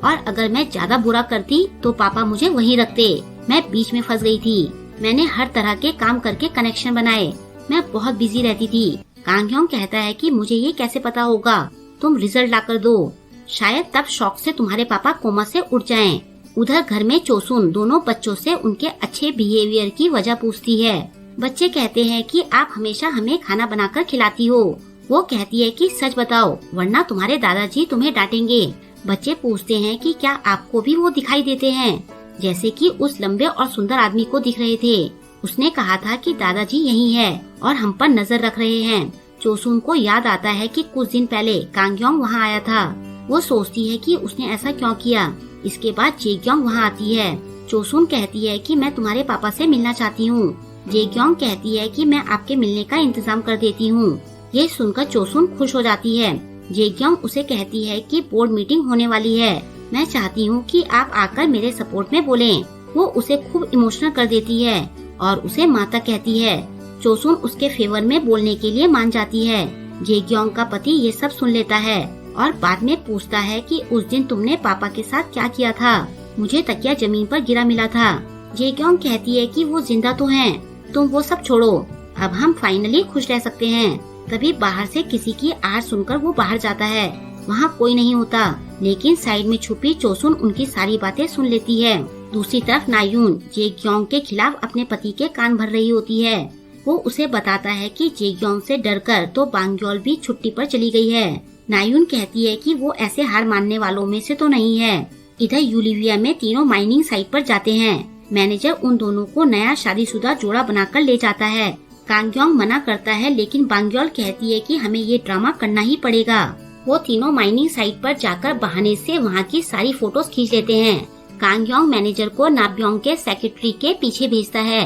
और अगर मैं ज्यादा बुरा करती तो पापा मुझे वहीं रखते। मैं बीच में फंस गई थी। मैंने हर तरह के काम करके कनेक्शन बनाए, मैं बहुत बिजी रहती थी। कांग योंग कहता है कि मुझे ये कैसे पता होगा, तुम रिजल्ट लाकर दो, शायद तब शॉक से तुम्हारे पापा कोमा से उठ जाएं। उधर घर में चोसुन दोनों बच्चों से उनके अच्छे बिहेवियर की वजह पूछती है। बच्चे कहते हैं कि आप हमेशा हमें खाना बनाकर खिलाती हो। वो कहती है कि सच बताओ वरना तुम्हारे दादाजी तुम्हें डांटेंगे। बच्चे पूछते हैं कि क्या आपको भी वो दिखाई देते हैं, जैसे कि उस लंबे और सुंदर आदमी को दिख रहे थे। उसने कहा था कि दादाजी यही है और हम पर नजर रख रहे हैं। चोसुन को याद आता है कि कुछ दिन पहले कांग योंग वहाँ आया था। वो सोचती है कि उसने ऐसा क्यों किया। इसके बाद जेग्योंग वहाँ आती है। चोसुन कहती है कि मैं तुम्हारे पापा से मिलना चाहती हूँ। जेग्योंग कहती है कि मैं आपके मिलने का इंतजाम कर देती हूँ। ये सुनकर चोसुन खुश हो जाती है। जेग्योंग उसे कहती है कि बोर्ड मीटिंग होने वाली है, मैं चाहती हूँ कि आप आकर मेरे सपोर्ट में बोलें। वो उसे खूब इमोशनल कर देती है और उसे माता कहती है। चोसुन उसके फेवर में बोलने के लिए मान जाती है। जेग्योंग का पति ये सब सुन लेता है और बाद में पूछता है कि उस दिन तुमने पापा के साथ क्या किया था। मुझे तकिया जमीन पर गिरा मिला था। जेग्योंग कहती है कि वो जिंदा तो हैं, तुम वो सब छोड़ो, अब हम फाइनली खुश रह सकते हैं। तभी बाहर से किसी की आवाज सुनकर वो बाहर जाता है। वहाँ कोई नहीं होता, लेकिन साइड में छुपी चोसुन उनकी सारी बातें सुन लेती है। दूसरी तरफ नायून जेग्योंग के खिलाफ अपने पति के कान भर रही होती है। वो उसे बताता है कि जेग्योंग से डरकर तो बांग ग्योल भी छुट्टी पर चली गई है। नायून कहती है कि वो ऐसे हार मानने वालों में से तो नहीं है। इधर यूलिविया में तीनों माइनिंग साइट पर जाते हैं। मैनेजर उन दोनों को नया शादीशुदा जोड़ा बनाकर ले जाता है। कांग योंग मना करता है, लेकिन बांग ग्योल कहती है कि हमें ये ड्रामा करना ही पड़ेगा। वो तीनों माइनिंग साइट पर जाकर बहाने से वहाँ की सारी फोटोज खींच लेते हैं। कांग योंग मैनेजर को नाब्योंग के सेक्रेटरी के पीछे भेजता है।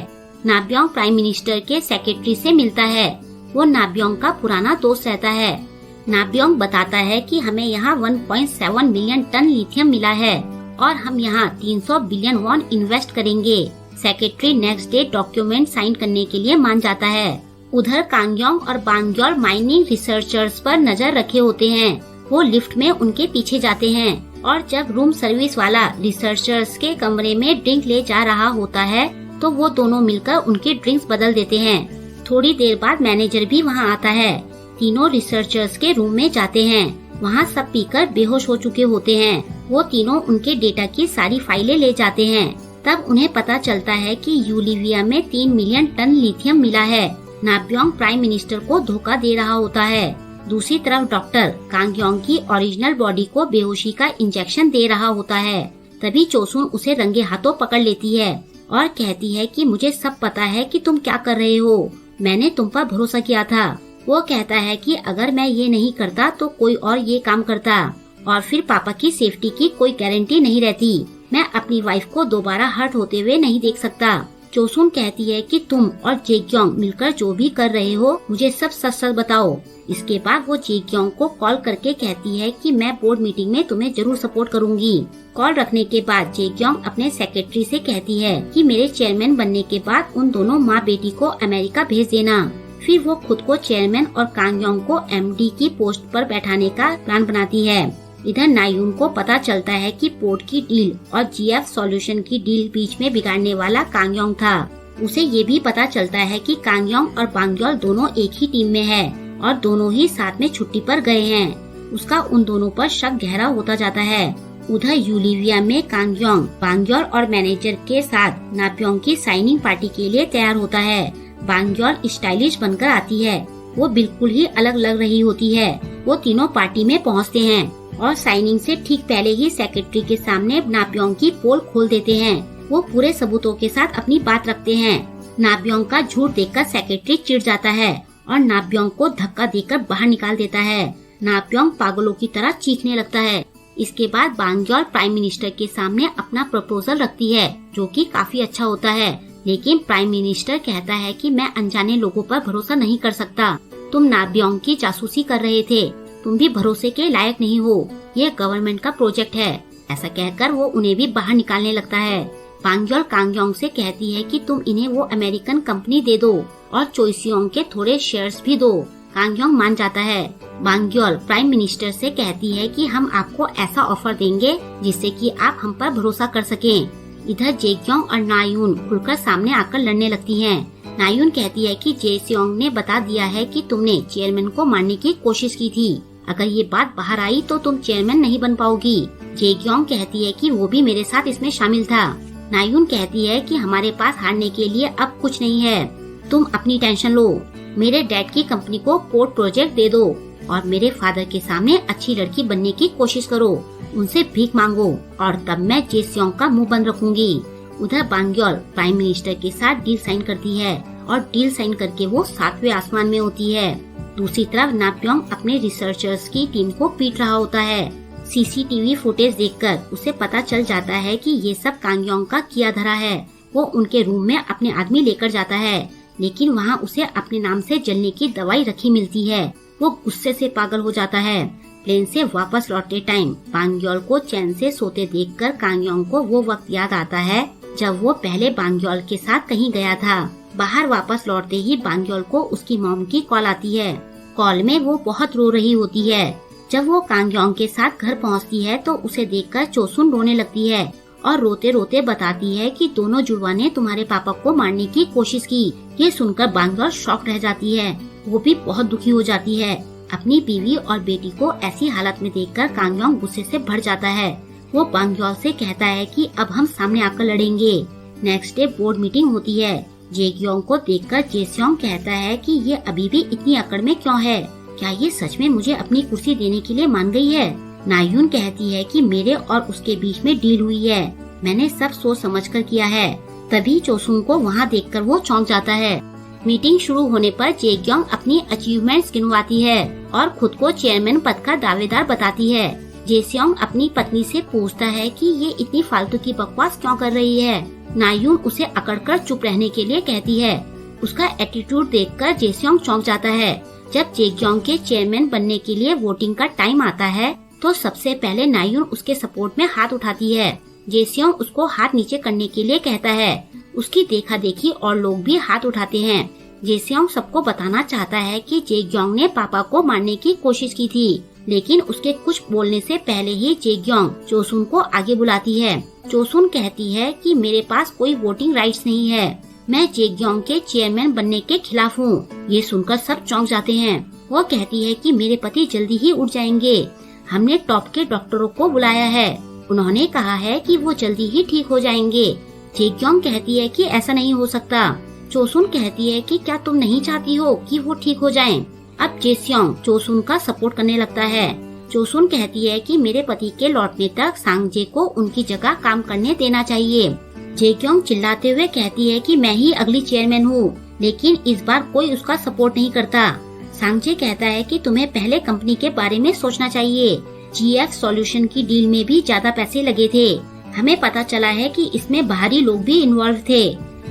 नाब्योंग प्राइम मिनिस्टर के सेक्रेटरी से मिलता है। वो नाब्योंग का पुराना दोस्त रहता है। नाब्योंग बताता है कि हमें यहाँ 1.7 मिलियन टन लिथियम मिला है और हम यहाँ 300 बिलियन वॉन इन्वेस्ट करेंगे। Secretary next day document sign करने के लिए मान जाता है। उधर कांग योंग और बांग ग्योल माइनिंग रिसर्चर्स पर नजर रखे होते हैं। वो लिफ्ट में उनके पीछे जाते हैं और जब रूम सर्विस वाला रिसर्चर्स के कमरे में ड्रिंक ले जा रहा होता है तो वो दोनों मिलकर उनके ड्रिंक्स बदल देते हैं। थोड़ी देर बाद मैनेजर भी वहाँ आता है। तीनों रिसर्चर्स के रूम में जाते हैं। वहाँ सब पीकर बेहोश हो चुके होते हैं। वो तीनों उनके डेटा की सारी फाइलें ले जाते हैं। तब उन्हें पता चलता है कि यूलिविया में 3 मिलियन टन लिथियम मिला है। नाब्योंग प्राइम मिनिस्टर को धोखा दे रहा होता है। दूसरी तरफ डॉक्टर कांग योंग की ओरिजिनल बॉडी को बेहोशी का इंजेक्शन दे रहा होता है। तभी चोसुन उसे रंगे हाथों पकड़ लेती है और कहती है कि मुझे सब पता है कि तुम क्या कर रहे हो, मैंने तुम पर भरोसा किया था। वो कहता है कि अगर मैं ये नहीं करता तो कोई और ये काम करता और फिर पापा की सेफ्टी की कोई गारंटी नहीं रहती। मैं अपनी वाइफ को दोबारा हर्ट होते हुए नहीं देख सकता। चोसुन कहती है कि तुम और जेग्योंग मिलकर जो भी कर रहे हो मुझे सब सच सच बताओ। इसके बाद वो जेग्योंग को कॉल करके कहती है कि मैं बोर्ड मीटिंग में तुम्हें जरूर सपोर्ट करूंगी। कॉल रखने के बाद जेग्योंग अपने सेक्रेटरी से कहती है कि मेरे चेयरमैन बनने के बाद उन दोनों माँ बेटी को अमेरिका भेज देना। फिर वो खुद को चेयरमैन और कांग योंग को एमडी की पोस्ट पर बैठाने का प्लान बनाती है। इधर नायून को पता चलता है कि पोर्ट की डील और जीएफ सॉल्यूशन की डील बीच में बिगाड़ने वाला कांग योंग था। उसे ये भी पता चलता है कि कांग योंग और बांग ग्योल दोनों एक ही टीम में है और दोनों ही साथ में छुट्टी पर गए हैं। उसका उन दोनों पर शक गहरा होता जाता है। उधर यूलिविया में कांग योंग बांग ग्योल और मैनेजर के साथ नाब्योंग की साइनिंग पार्टी के लिए तैयार होता है। बांग ग्योल स्टाइलिश बनकर आती है। वो बिल्कुल ही अलग लग रही होती है। वो तीनों पार्टी में पहुँचते हैं और साइनिंग से ठीक पहले ही सेक्रेटरी के सामने नाब्योंग की पोल खोल देते हैं। वो पूरे सबूतों के साथ अपनी बात रखते हैं। नाब्योंग का झूठ देखकर सेक्रेटरी चिढ़ जाता है और नाब्योंग को धक्का देकर बाहर निकाल देता है। नाप्योंग पागलों की तरह चीखने लगता है। इसके बाद बांग्योल प्राइम मिनिस्टर के सामने अपना प्रपोजल रखती है, जो कि काफी अच्छा होता है। लेकिन प्राइम मिनिस्टर कहता है कि मैं अनजाने लोगों पर भरोसा नहीं कर सकता। तुम नाप्योंग की जासूसी कर रहे थे, तुम भी भरोसे के लायक नहीं हो। यह गवर्नमेंट का प्रोजेक्ट है। ऐसा कहकर वो उन्हें भी बाहर निकालने लगता है। बांग्योल कांगयोंग से कहती है कि तुम इन्हें वो अमेरिकन कंपनी दे दो और चोइसियोंग के थोड़े शेयर्स भी दो। कांगयोंग मान जाता है। बांग्योल प्राइम मिनिस्टर से कहती है कि हम आपको ऐसा ऑफर देंगे जिससे कि आप हम पर भरोसा कर सकें। इधर जेक्योंग और नायून खुलकर सामने आकर लड़ने लगती हैं। नायून कहती है कि जेस्योंग ने बता दिया है कि तुमने चेयरमैन को मारने की कोशिश की थी। अगर ये बात बाहर आई तो तुम चेयरमैन नहीं बन पाओगी। जेक्योंग कहती है कि वो भी मेरे साथ इसमें शामिल था। नायून कहती है कि हमारे पास हारने के लिए अब कुछ नहीं है, तुम अपनी टेंशन लो। मेरे डैड की कंपनी को पोर्ट प्रोजेक्ट दे दो और मेरे फादर के सामने अच्छी लड़की बनने की कोशिश करो, उनसे भीख मांगो और तब मैं जेस्योंग का मुंह बंद रखूंगी। उधर बांग्योल प्राइम मिनिस्टर के साथ डील साइन करती है और डील साइन करके वो 7वें आसमान में होती है। दूसरी तरफ नाप्योंग अपने रिसर्चर्स की टीम को पीट रहा होता है। सीसीटीवी फुटेज देखकर उसे पता चल जाता है कि ये सब कांगयोंग का किया धरा है। वो उनके रूम में अपने आदमी लेकर जाता है, लेकिन वहाँ उसे अपने नाम से जलने की दवाई रखी मिलती है। वो गुस्से से पागल हो जाता है। प्लेन से वापस लौटते टाइम बांग्योल को चैन से सोते देखकर कांगयोंग को वो वक्त याद आता है जब वो पहले बांग्योल के साथ कहीं गया था। बाहर वापस लौटते ही बांग्योल को उसकी मॉम की कॉल आती है। कॉल में वो बहुत रो रही होती है। जब वो कांगयोंग के साथ घर पहुंचती है तो उसे देखकर चोसुन रोने लगती है और रोते रोते बताती है कि दोनों जुड़वा ने तुम्हारे पापा को मारने की कोशिश की। ये सुनकर बांग्योल शॉक रह जाती है। वो भी बहुत दुखी हो जाती है। अपनी बीवी और बेटी को ऐसी हालत में देखकर कांगयोंग गुस्से से भर जाता है। वो बांग्योल से कहता है कि अब हम सामने आकर लड़ेंगे। नेक्स्ट डे बोर्ड मीटिंग होती है। जेक्योंग को देखकर जेस्योंग कहता है कि ये अभी भी इतनी अकड़ में क्यों है? क्या ये सच में मुझे अपनी कुर्सी देने के लिए मान गई है? नायून कहती है कि मेरे और उसके बीच में डील हुई है, मैंने सब सोच समझकर किया है। तभी चोसुन को वहाँ देखकर वो चौंक जाता है। मीटिंग शुरू होने पर जेक्योंग अपनी अचीवमेंट्स गिनवाती है और खुद को चेयरमैन पद का दावेदार बताती है। जेस्योंग अपनी पत्नी से पूछता है कि ये इतनी फालतू की बकवास क्यों कर रही है। नायून उसे अकड़कर चुप रहने के लिए कहती है। उसका एटीट्यूड देखकर जेस्योंग चौंक जाता है। जब जेक्योंग के चेयरमैन बनने के लिए वोटिंग का टाइम आता है तो सबसे पहले नायून उसके सपोर्ट में हाथ उठाती है। जेस्योंग उसको हाथ नीचे करने के लिए कहता है। उसकी देखा देखी और लोग भी हाथ उठाते हैं। जेस्योंग सबको बताना चाहता है कि जेक्योंग ने पापा को मारने की कोशिश की थी, लेकिन उसके कुछ बोलने से पहले ही जेक्योंग चोसुन को आगे बुलाती है। चोसुन कहती है कि मेरे पास कोई वोटिंग राइट्स नहीं है, मैं जेक्योंग के चेयरमैन बनने के खिलाफ हूँ। ये सुनकर सब चौंक जाते हैं। वो कहती है कि मेरे पति जल्दी ही उठ जाएंगे, हमने टॉप के डॉक्टरों को बुलाया है, उन्होंने कहा है कि वो जल्दी ही ठीक हो जाएंगे। जेक्योंग कहती है कि ऐसा नहीं हो सकता। चोसुन कहती है कि क्या तुम नहीं चाहती हो कि वो ठीक हो जाएं? अब जेस्योंग चोसुन का सपोर्ट करने लगता है। चोसुन कहती है कि मेरे पति के लौटने तक सांगजे को उनकी जगह काम करने देना चाहिए। जेक्योंग चिल्लाते हुए कहती है कि मैं ही अगली चेयरमैन हूँ, लेकिन इस बार कोई उसका सपोर्ट नहीं करता। सांगजे कहता है कि तुम्हें पहले कंपनी के बारे में सोचना चाहिए। GF सॉल्यूशन की डील में भी ज्यादा पैसे लगे थे। हमें पता चला है कि इसमें बाहरी लोग भी इन्वॉल्व थे।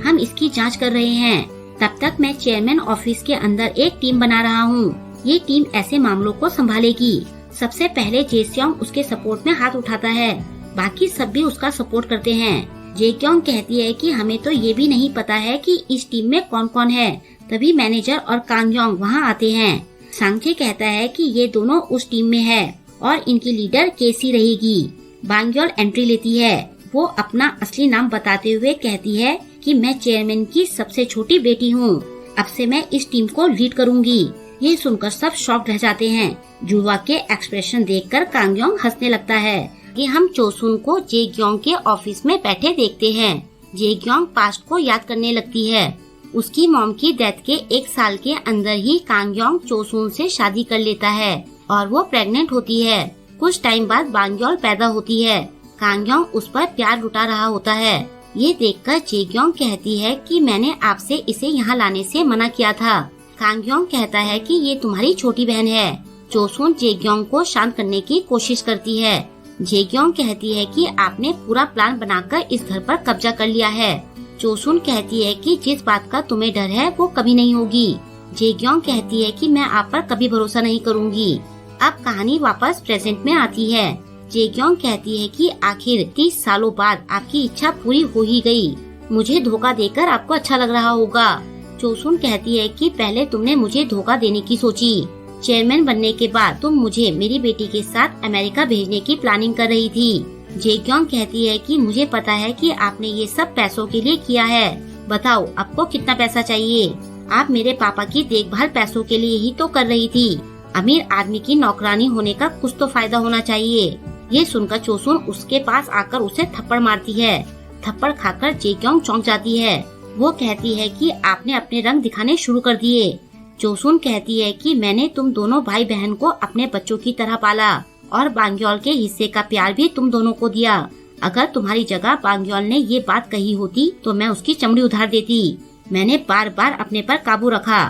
हम इसकी जांच कर रहे हैं। तब तक मैं चेयरमैन ऑफिस के अंदर एक टीम बना रहा हूँ। ये टीम ऐसे मामलों को संभालेगी। सबसे पहले जेस्योंग उसके सपोर्ट में हाथ उठाता है, बाकी सब भी उसका सपोर्ट करते हैं। जेक्योंग कहती है कि हमें तो ये भी नहीं पता है कि इस टीम में कौन कौन है। तभी मैनेजर और कांगयोंग वहाँ आते हैं। सांगजे कहता है कि ये दोनों उस टीम में है और इनकी लीडर केसी रहेगी। बांग्योल एंट्री लेती है। वो अपना असली नाम बताते हुए कहती है कि मैं चेयरमैन की सबसे छोटी बेटी हूँ, अब से मैं इस टीम को लीड करूँगी। ये सुनकर सब शॉक रह जाते हैं। जुड़वा के एक्सप्रेशन देखकर कांगयोंग हंसने लगता है। कि हम चोसुन को जेक्योंग के ऑफिस में बैठे देखते हैं। जेक्योंग पास्ट को याद करने लगती है। उसकी मॉम की डेथ के 1 साल के अंदर ही कांगयोंग चोसुन से शादी कर लेता है और वो प्रेग्नेंट होती है। कुछ टाइम बाद बांग्योल पैदा होती है। कांगयोंग उस पर प्यार लुटा रहा होता है। ये देखकर जेक्योंग कहती है कि मैंने आपसे इसे यहाँ लाने से मना किया था। कांगयोंग कहता है कि ये तुम्हारी छोटी बहन है, चोसुन जेग्योंग को शांत करने की कोशिश करती है। जेग्योंग कहती है कि आपने पूरा प्लान बनाकर इस घर पर कब्जा कर लिया है। चोसुन कहती है कि जिस बात का तुम्हें डर है वो कभी नहीं होगी। जेग्योंग कहती है कि मैं आप पर कभी भरोसा नहीं करूँगी। अब कहानी वापस प्रेजेंट में आती है। जेग्योंग कहती है कि आखिर 30 सालों बाद आपकी इच्छा पूरी हो ही गई। मुझे धोखा देकर आपको अच्छा लग रहा होगा। चोसुन कहती है कि पहले तुमने मुझे धोखा देने की सोची। चेयरमैन बनने के बाद तुम मुझे मेरी बेटी के साथ अमेरिका भेजने की प्लानिंग कर रही थी। जेग्योंग कहती है कि मुझे पता है कि आपने ये सब पैसों के लिए किया है। बताओ आपको कितना पैसा चाहिए? आप मेरे पापा की देखभाल पैसों के लिए ही तो कर रही थी। अमीर आदमी की नौकरानी होने का कुछ तो फायदा होना चाहिए। ये सुनकर चोसुन उसके पास आकर उसे थप्पड़ मारती है। थप्पड़ खाकर जेग्योंग चौंक जाती है। वो कहती है कि आपने अपने रंग दिखाने शुरू कर दिए। चोसुन कहती है कि मैंने तुम दोनों भाई बहन को अपने बच्चों की तरह पाला और बांग्योल के हिस्से का प्यार भी तुम दोनों को दिया। अगर तुम्हारी जगह बांग्योल ने ये बात कही होती तो मैं उसकी चमड़ी उधार देती। मैंने बार बार अपने पर काबू रखा।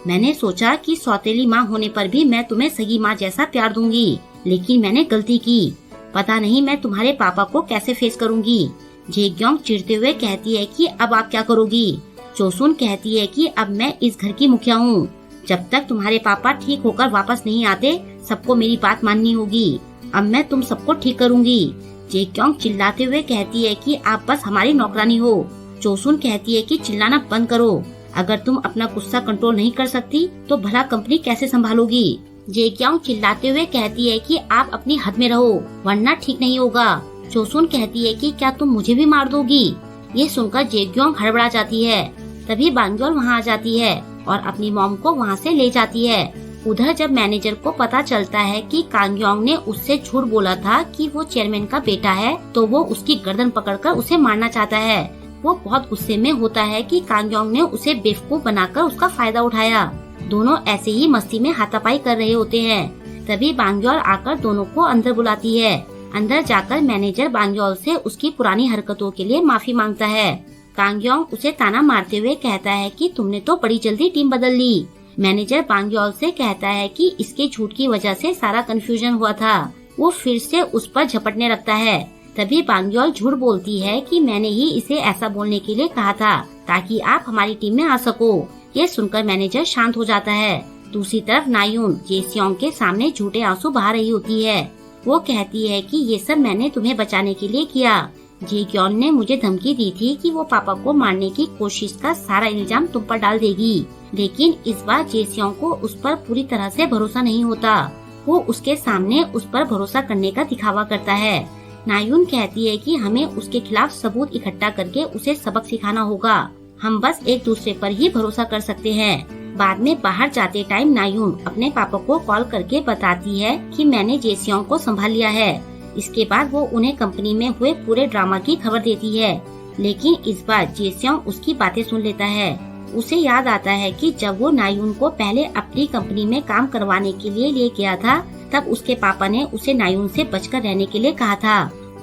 मैंने सोचा कि सौतेली माँ होने पर भी मैं तुम्हें सगी माँ जैसा प्यार दूंगी, लेकिन मैंने गलती की। पता नहीं मैं तुम्हारे पापा को कैसे फेस करूंगी। जेग्योंग चिढ़ते हुए कहती है कि अब आप क्या करोगी? चोसुन कहती है कि अब मैं इस घर की मुखिया हूँ। जब तक तुम्हारे पापा ठीक होकर वापस नहीं आते सबको मेरी बात माननी होगी। अब मैं तुम सबको ठीक करूंगी। जेग्योंग चिल्लाते हुए कहती है कि आप बस हमारी नौकरानी हो। चोसुन कहती है कि चिल्लाना बंद करो। अगर तुम अपना गुस्सा कंट्रोल नहीं कर सकती तो भला कंपनी कैसे संभालोगी? जेग्योंग चिल्लाते हुए कहती है कि आप अपनी हद में रहो वरना ठीक नहीं होगा। चोसुन कहती है कि क्या तुम मुझे भी मार दोगी? ये सुनकर जेग्योंग हड़बड़ा जाती है। तभी बांग्योल वहाँ आ जाती है और अपनी मॉम को वहाँ से ले जाती है। उधर जब मैनेजर को पता चलता है कि कांग्योंग ने उससे झूठ बोला था कि वो चेयरमैन का बेटा है तो वो उसकी गर्दन पकड़कर उसे मारना चाहता है। वो बहुत गुस्से में होता है कि कांग्योंग ने उसे बेवकूफ बनाकर उसका फायदा उठाया। दोनों ऐसे ही मस्ती में हाथापाई कर रहे होते हैं। तभी बांग्योल आकर दोनों को अंदर बुलाती है। अंदर जाकर मैनेजर बांग्योल से उसकी पुरानी हरकतों के लिए माफी मांगता है। कांग्योंग उसे ताना मारते हुए कहता है कि तुमने तो बड़ी जल्दी टीम बदल ली। मैनेजर बांग्योल से कहता है कि इसके झूठ की वजह से सारा कंफ्यूजन हुआ था। वो फिर से उस पर झपटने लगता है। तभी बांग्योल झूठ बोलती है कि मैंने ही इसे ऐसा बोलने के लिए कहा था ताकि आप हमारी टीम में आ सको। ये सुनकर मैनेजर शांत हो जाता है। दूसरी तरफ नायुन जेसियोंग के सामने झूठे आंसू बहा रही होती है। वो कहती है कि ये सब मैंने तुम्हें बचाने के लिए किया। जेग्योंग ने मुझे धमकी दी थी कि वो पापा को मारने की कोशिश का सारा इल्जाम तुम पर डाल देगी, लेकिन इस बार जेसियोंग को उस पर पूरी तरह से भरोसा नहीं होता। वो उसके सामने उस पर भरोसा करने का दिखावा करता है। नायुन कहती है कि हमें उसके खिलाफ सबूत इकट्ठा करके उसे सबक सिखाना होगा। हम बस एक दूसरे पर ही भरोसा कर सकते हैं। बाद में बाहर जाते टाइम नायुन अपने पापा को कॉल करके बताती है कि मैंने जेसियोंग को संभाल लिया है। इसके बाद वो उन्हें कंपनी में हुए पूरे ड्रामा की खबर देती है, लेकिन इस बार जेसियोंग उसकी बातें सुन लेता है। उसे याद आता है कि जब वो नायुन को पहले अपनी कंपनी में काम करवाने के लिए ले गया था तब उसके पापा ने उसे नायुन से बचकर रहने के लिए कहा था।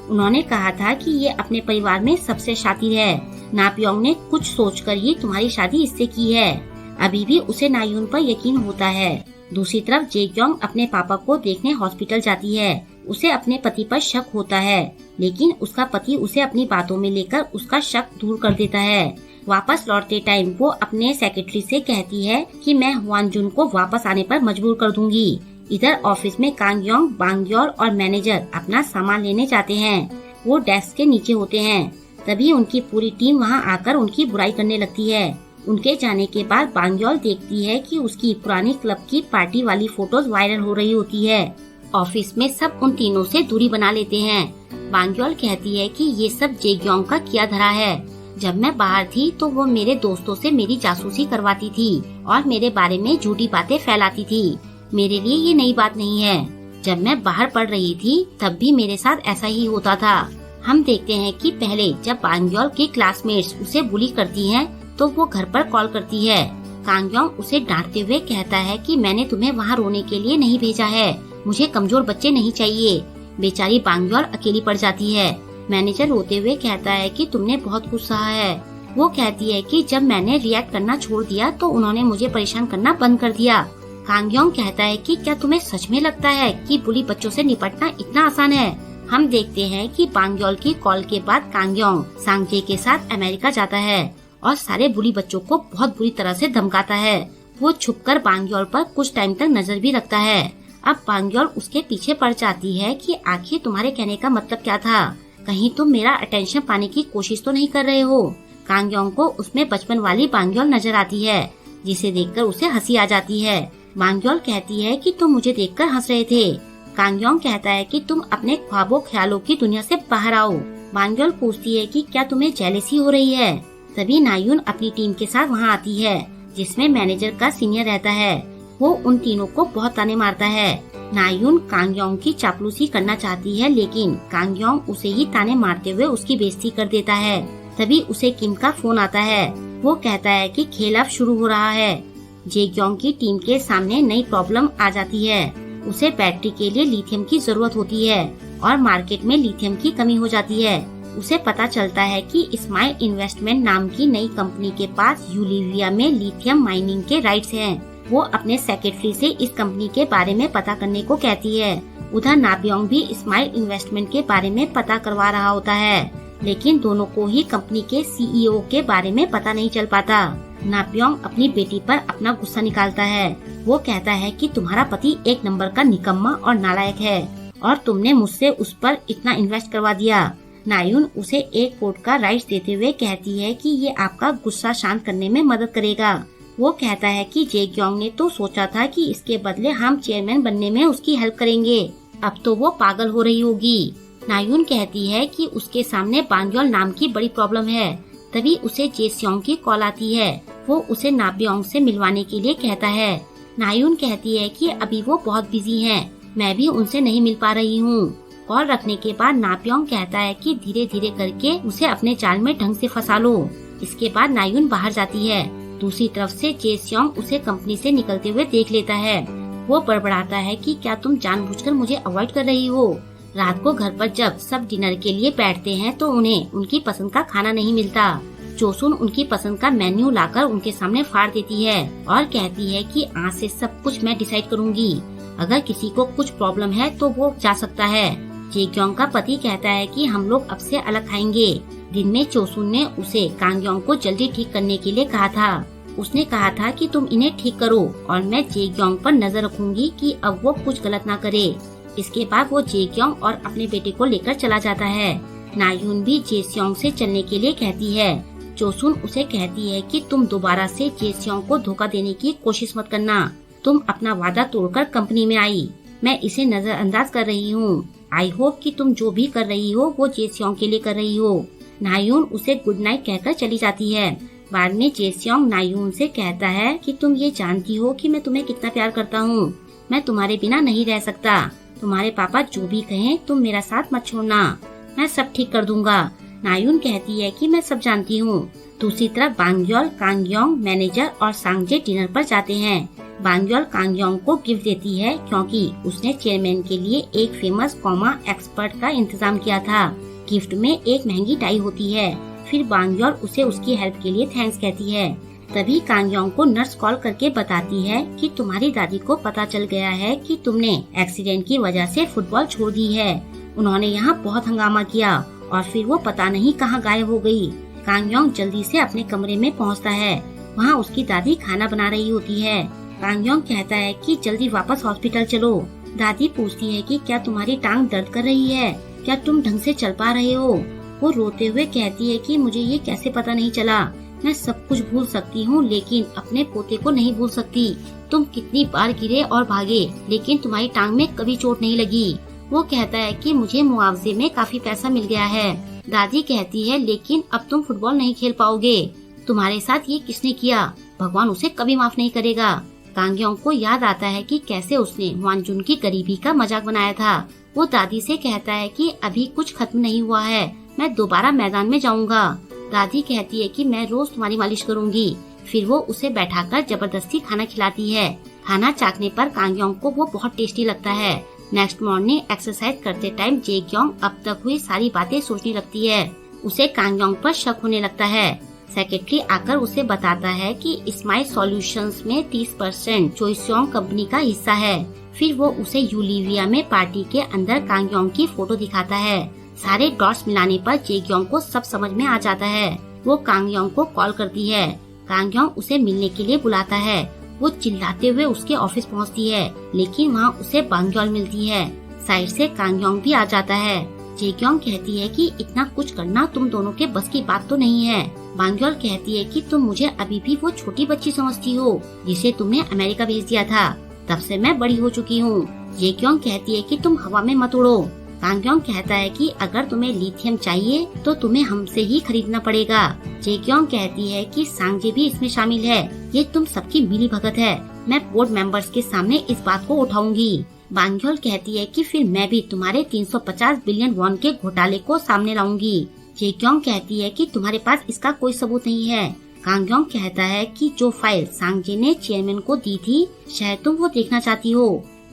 उन्होंने कहा था कि ये अपने परिवार में सबसे शातिर है। नापयोंग ने कुछ सोचकर ही तुम्हारी शादी इससे की है। अभी भी उसे नायुन पर यकीन होता है। दूसरी तरफ जेग्योंग अपने पापा को देखने हॉस्पिटल जाती है। उसे अपने पति पर शक होता है, लेकिन उसका पति उसे अपनी बातों में लेकर उसका शक दूर कर देता है। वापस लौटते टाइम वो अपने सेक्रेटरी से कहती है कि मैं हुआनजुन को वापस आने पर मजबूर कर दूंगी। इधर ऑफिस में कांग्योंग, बांग्योल और मैनेजर अपना सामान लेने जाते हैं। वो डेस्क के नीचे होते हैं। तभी उनकी पूरी टीम वहां आकर उनकी बुराई करने लगती है। उनके जाने के बाद बांग्योल देखती है कि उसकी पुरानी क्लब की पार्टी वाली फोटोज वायरल हो रही होती है। ऑफिस में सब उन तीनों से दूरी बना लेते हैं। बांग्योल कहती है कि ये सब जेग्योंग का किया धरा है। जब मैं बाहर थी तो वो मेरे दोस्तों से मेरी जासूसी करवाती थी और मेरे बारे में झूठी बातें फैलाती थी। मेरे लिए ये नई बात नहीं है। जब मैं बाहर पढ़ रही थी तब भी मेरे साथ ऐसा ही होता था। हम देखते हैं कि पहले जब बांग्योल की क्लासमेट्स उसे बुली करती हैं, तो वो घर पर कॉल करती है। कांग्योंग उसे डांटते हुए कहता है कि मैंने तुम्हें वहाँ रोने के लिए नहीं भेजा है। मुझे कमजोर बच्चे नहीं चाहिए। बेचारी बांग्योल अकेली पड़ जाती है। मैनेजर रोते हुए कहता है कि तुमने बहुत कुछ सहा है। वो कहती है कि जब मैंने रिएक्ट करना छोड़ दिया तो उन्होंने मुझे परेशान करना बंद कर दिया। कांगयोंग कहता है कि क्या तुम्हें सच में लगता है कि बुली बच्चों से निपटना इतना आसान है। हम देखते हैं कि बांग्योल की कॉल के बाद कांगयोंग सांगजे के साथ अमेरिका जाता है और सारे बुली बच्चों को बहुत बुरी तरह से धमकाता है। वो छुपकर बांग्योल पर कुछ टाइम तक नजर भी रखता है। अब बांग्योल उसके पीछे पड़ जाती है कि आखिर तुम्हारे कहने का मतलब क्या था, कहीं तुम मेरा अटेंशन पाने की कोशिश तो नहीं कर रहे हो। कांगयोंग को उसमें बचपन वाली बांग्योल नजर आती है, जिसे देखकर उसे हंसी आ जाती है। बांग्योल कहती है कि तुम मुझे देखकर हंस रहे थे। कांगयोंग कहता है कि तुम अपने ख्वाबों ख्यालों की दुनिया से बाहर आओ। बांग्योल पूछती है कि क्या तुम्हें जेलसी हो रही है। तभी नायुन अपनी टीम के साथ वहाँ आती है, जिसमें मैनेजर का सीनियर रहता है। वो उन तीनों को बहुत ताने मारता है। नायुन कांगयोंग की चापलूसी करना चाहती है, लेकिन कांगयोंग उसे ही ताने मारते हुए उसकी बेइज्जती कर देता है। तभी उसे किम का फोन आता है। वो कहता है कि खेल अब शुरू हो रहा है। जेग्योंग की टीम के सामने नई प्रॉब्लम आ जाती है। उसे बैटरी के लिए लिथियम की जरूरत होती है और मार्केट में लिथियम की कमी हो जाती है। उसे पता चलता है कि स्माइल इन्वेस्टमेंट नाम की नई कंपनी के पास यूलिविया में लिथियम माइनिंग के राइट्स हैं। वो अपने सेक्रेटरी से इस कंपनी के बारे में पता करने को कहती है। उधर नाब्योंग भी स्माइल इन्वेस्टमेंट के बारे में पता करवा रहा होता है, लेकिन दोनों को ही कंपनी के सीईओ के बारे में पता नहीं चल पाता। नाब्योंग अपनी बेटी पर अपना गुस्सा निकालता है। वो कहता है कि तुम्हारा पति एक नंबर का निकम्मा और नालायक है और तुमने मुझसे उस पर इतना इन्वेस्ट करवा दिया। नायुन उसे एक वोट का राइट्स देते हुए कहती है कि ये आपका गुस्सा शांत करने में मदद करेगा। वो कहता है कि जेग्योंग ने तो सोचा था कि इसके बदले हम चेयरमैन बनने में उसकी हेल्प करेंगे, अब तो वो पागल हो रही होगी। नायुन कहती है कि उसके सामने बांग्योल नाम की बड़ी प्रॉब्लम है। तभी उसे जेस्योंग की कॉल आती है। वो उसे नाब्योंग से मिलवाने के लिए कहता है। नायुन कहती है कि अभी वो बहुत बिजी हैं, मैं भी उनसे नहीं मिल पा रही हूँ। कॉल रखने के बाद नाब्योंग कहता है कि धीरे धीरे करके उसे अपने जाल में ढंग से फंसा लो। इसके बाद नायुन बाहर जाती है। दूसरी तरफ से जेस्योंग उसे कंपनी से निकलते हुए देख लेता है। वो बड़बड़ाता है कि क्या तुम जानबूझकर मुझे अवॉइड कर रही हो। रात को घर पर जब सब डिनर के लिए बैठते हैं तो उन्हें उनकी पसंद का खाना नहीं मिलता। चोसुन उनकी पसंद का मेन्यू लाकर उनके सामने फाड़ देती है और कहती है कि आज से सब कुछ मैं डिसाइड करूंगी। अगर किसी को कुछ प्रॉब्लम है तो वो जा सकता है। जेग्योंग का पति कहता है कि हम लोग अब से अलग खाएंगे। दिन में चोसुन ने उसे कांगयोंग को जल्दी ठीक करने के लिए कहा था। उसने कहा था कि तुम इन्हें ठीक करो और मैं जेग्योंग पर नजर रखूंगी कि अब वो कुछ गलत ना करे। इसके बाद वो जेग्योंग और अपने बेटे को लेकर चला जाता है। नायुन भी जेस्योंग से चलने के लिए कहती है। चोसुन उसे कहती है कि तुम दोबारा से जेस्योंग को धोखा देने की कोशिश मत करना। तुम अपना वादा तोड़कर कंपनी में आई, मैं इसे नजरअंदाज कर रही हूँ। आई होप कि तुम जो भी कर रही हो वो जेस्योंग के लिए कर रही हो। नायुन उसे गुड नाइट कहकर चली जाती है। बाद में जेस्योंग नायुन से कहता है कि तुम ये जानती हो कि मैं तुम्हें कितना प्यार करता हूँ। मैं तुम्हारे बिना नहीं रह सकता। तुम्हारे पापा जो भी कहें तुम मेरा साथ मत छोड़ना, मैं सब ठीक कर दूंगा। नायुन कहती है कि मैं सब जानती हूँ। दूसरी तरफ बांग्योल, कांगयोंग, मैनेजर और सांगजे डिनर पर जाते हैं। बांग्योल कांगयोंग को गिफ्ट देती है क्योंकि उसने चेयरमैन के लिए एक फेमस कॉमा एक्सपर्ट का इंतजाम किया था। गिफ्ट में एक महंगी टाई होती है। फिर बांग्योल उसे उसकी हेल्प के लिए थैंक्स कहती है। तभी कांगयोंग को नर्स कॉल करके बताती है कि तुम्हारी दादी को पता चल गया है कि तुमने एक्सीडेंट की वजह से फुटबॉल छोड़ दी है। उन्होंने यहाँ बहुत हंगामा किया और फिर वो पता नहीं कहाँ गायब हो गई। कांगयोंग जल्दी से अपने कमरे में पहुँचता है। वहाँ उसकी दादी खाना बना रही होती है। कांगयोंग कहता है कि जल्दी वापस हॉस्पिटल चलो। दादी पूछती है कि क्या तुम्हारी टांग दर्द कर रही है, क्या तुम ढंग से चल पा रहे हो। वो रोते हुए कहती है कि मुझे ये कैसे पता नहीं चला। मैं सब कुछ भूल सकती हूँ लेकिन अपने पोते को नहीं भूल सकती। तुम कितनी बार गिरे और भागे लेकिन तुम्हारी टांग में कभी चोट नहीं लगी। वो कहता है कि मुझे मुआवजे में काफी पैसा मिल गया है। दादी कहती है लेकिन अब तुम फुटबॉल नहीं खेल पाओगे। तुम्हारे साथ ये किसने किया, भगवान उसे कभी माफ नहीं करेगा। कांगयोंग को याद आता है कि कैसे उसने ह्वानजुन की गरीबी का मजाक बनाया था। वो दादी से कहता है कि अभी कुछ खत्म नहीं हुआ है, मैं दोबारा मैदान में जाऊंगा। दादी कहती है कि मैं रोज तुम्हारी मालिश करूंगी। फिर वो उसे बैठाकर जबरदस्ती खाना खिलाती है। खाना चाखने पर कांगयोंग को वो बहुत टेस्टी लगता है। नेक्स्ट मॉर्निंग एक्सरसाइज करते टाइम जेग्योंग अब तक हुई सारी बातें सोचने लगती है। उसे कांगयोंग पर शक होने लगता है। सेक्रेटरी आकर उसे बताता है कि स्माइल सॉल्यूशंस में 30% चोइसोंग कंपनी का हिस्सा है। फिर वो उसे यूलिविया में पार्टी के अंदर कांगयोंग की फोटो दिखाता है। सारे डॉट्स मिलाने पर जेक्योंग को सब समझ में आ जाता है। वो कांगयोंग को कॉल करती है। कांगयोंग उसे मिलने के लिए बुलाता है। वो चिल्लाते हुए उसके ऑफिस पहुंचती है, लेकिन वहां उसे बांग्योल मिलती है। साइड से कांगयोंग भी आ जाता है। जेक्योंग कहती है कि इतना कुछ करना तुम दोनों के बस की बात तो नहीं है। बांग्योल कहती है कि तुम मुझे अभी भी वो छोटी बच्ची समझती हो जिसे तुमने अमेरिका भेज दिया था। तब से मैं बड़ी हो चुकी हूँ। जेक्योंग कहती है कि तुम हवा में मत उड़ो। कांगयोंग कहता है कि अगर तुम्हें लिथियम चाहिए तो तुम्हें हमसे ही खरीदना पड़ेगा। जेक्योंग कहती है कि सांगजे भी इसमें शामिल है। ये तुम सबकी मिली भगत है। मैं बोर्ड मेंबर्स के सामने इस बात को उठाऊंगी। बांग्योल कहती है कि फिर मैं भी तुम्हारे 350 बिलियन वॉन के घोटाले को सामने लाऊंगी। जेक्योंग कहती है कि तुम्हारे पास इसका कोई सबूत नहीं है। कांगयोंग कहता है कि जो फाइल सांगजे ने चेयरमैन को दी थी, शायद तुम वो देखना चाहती हो।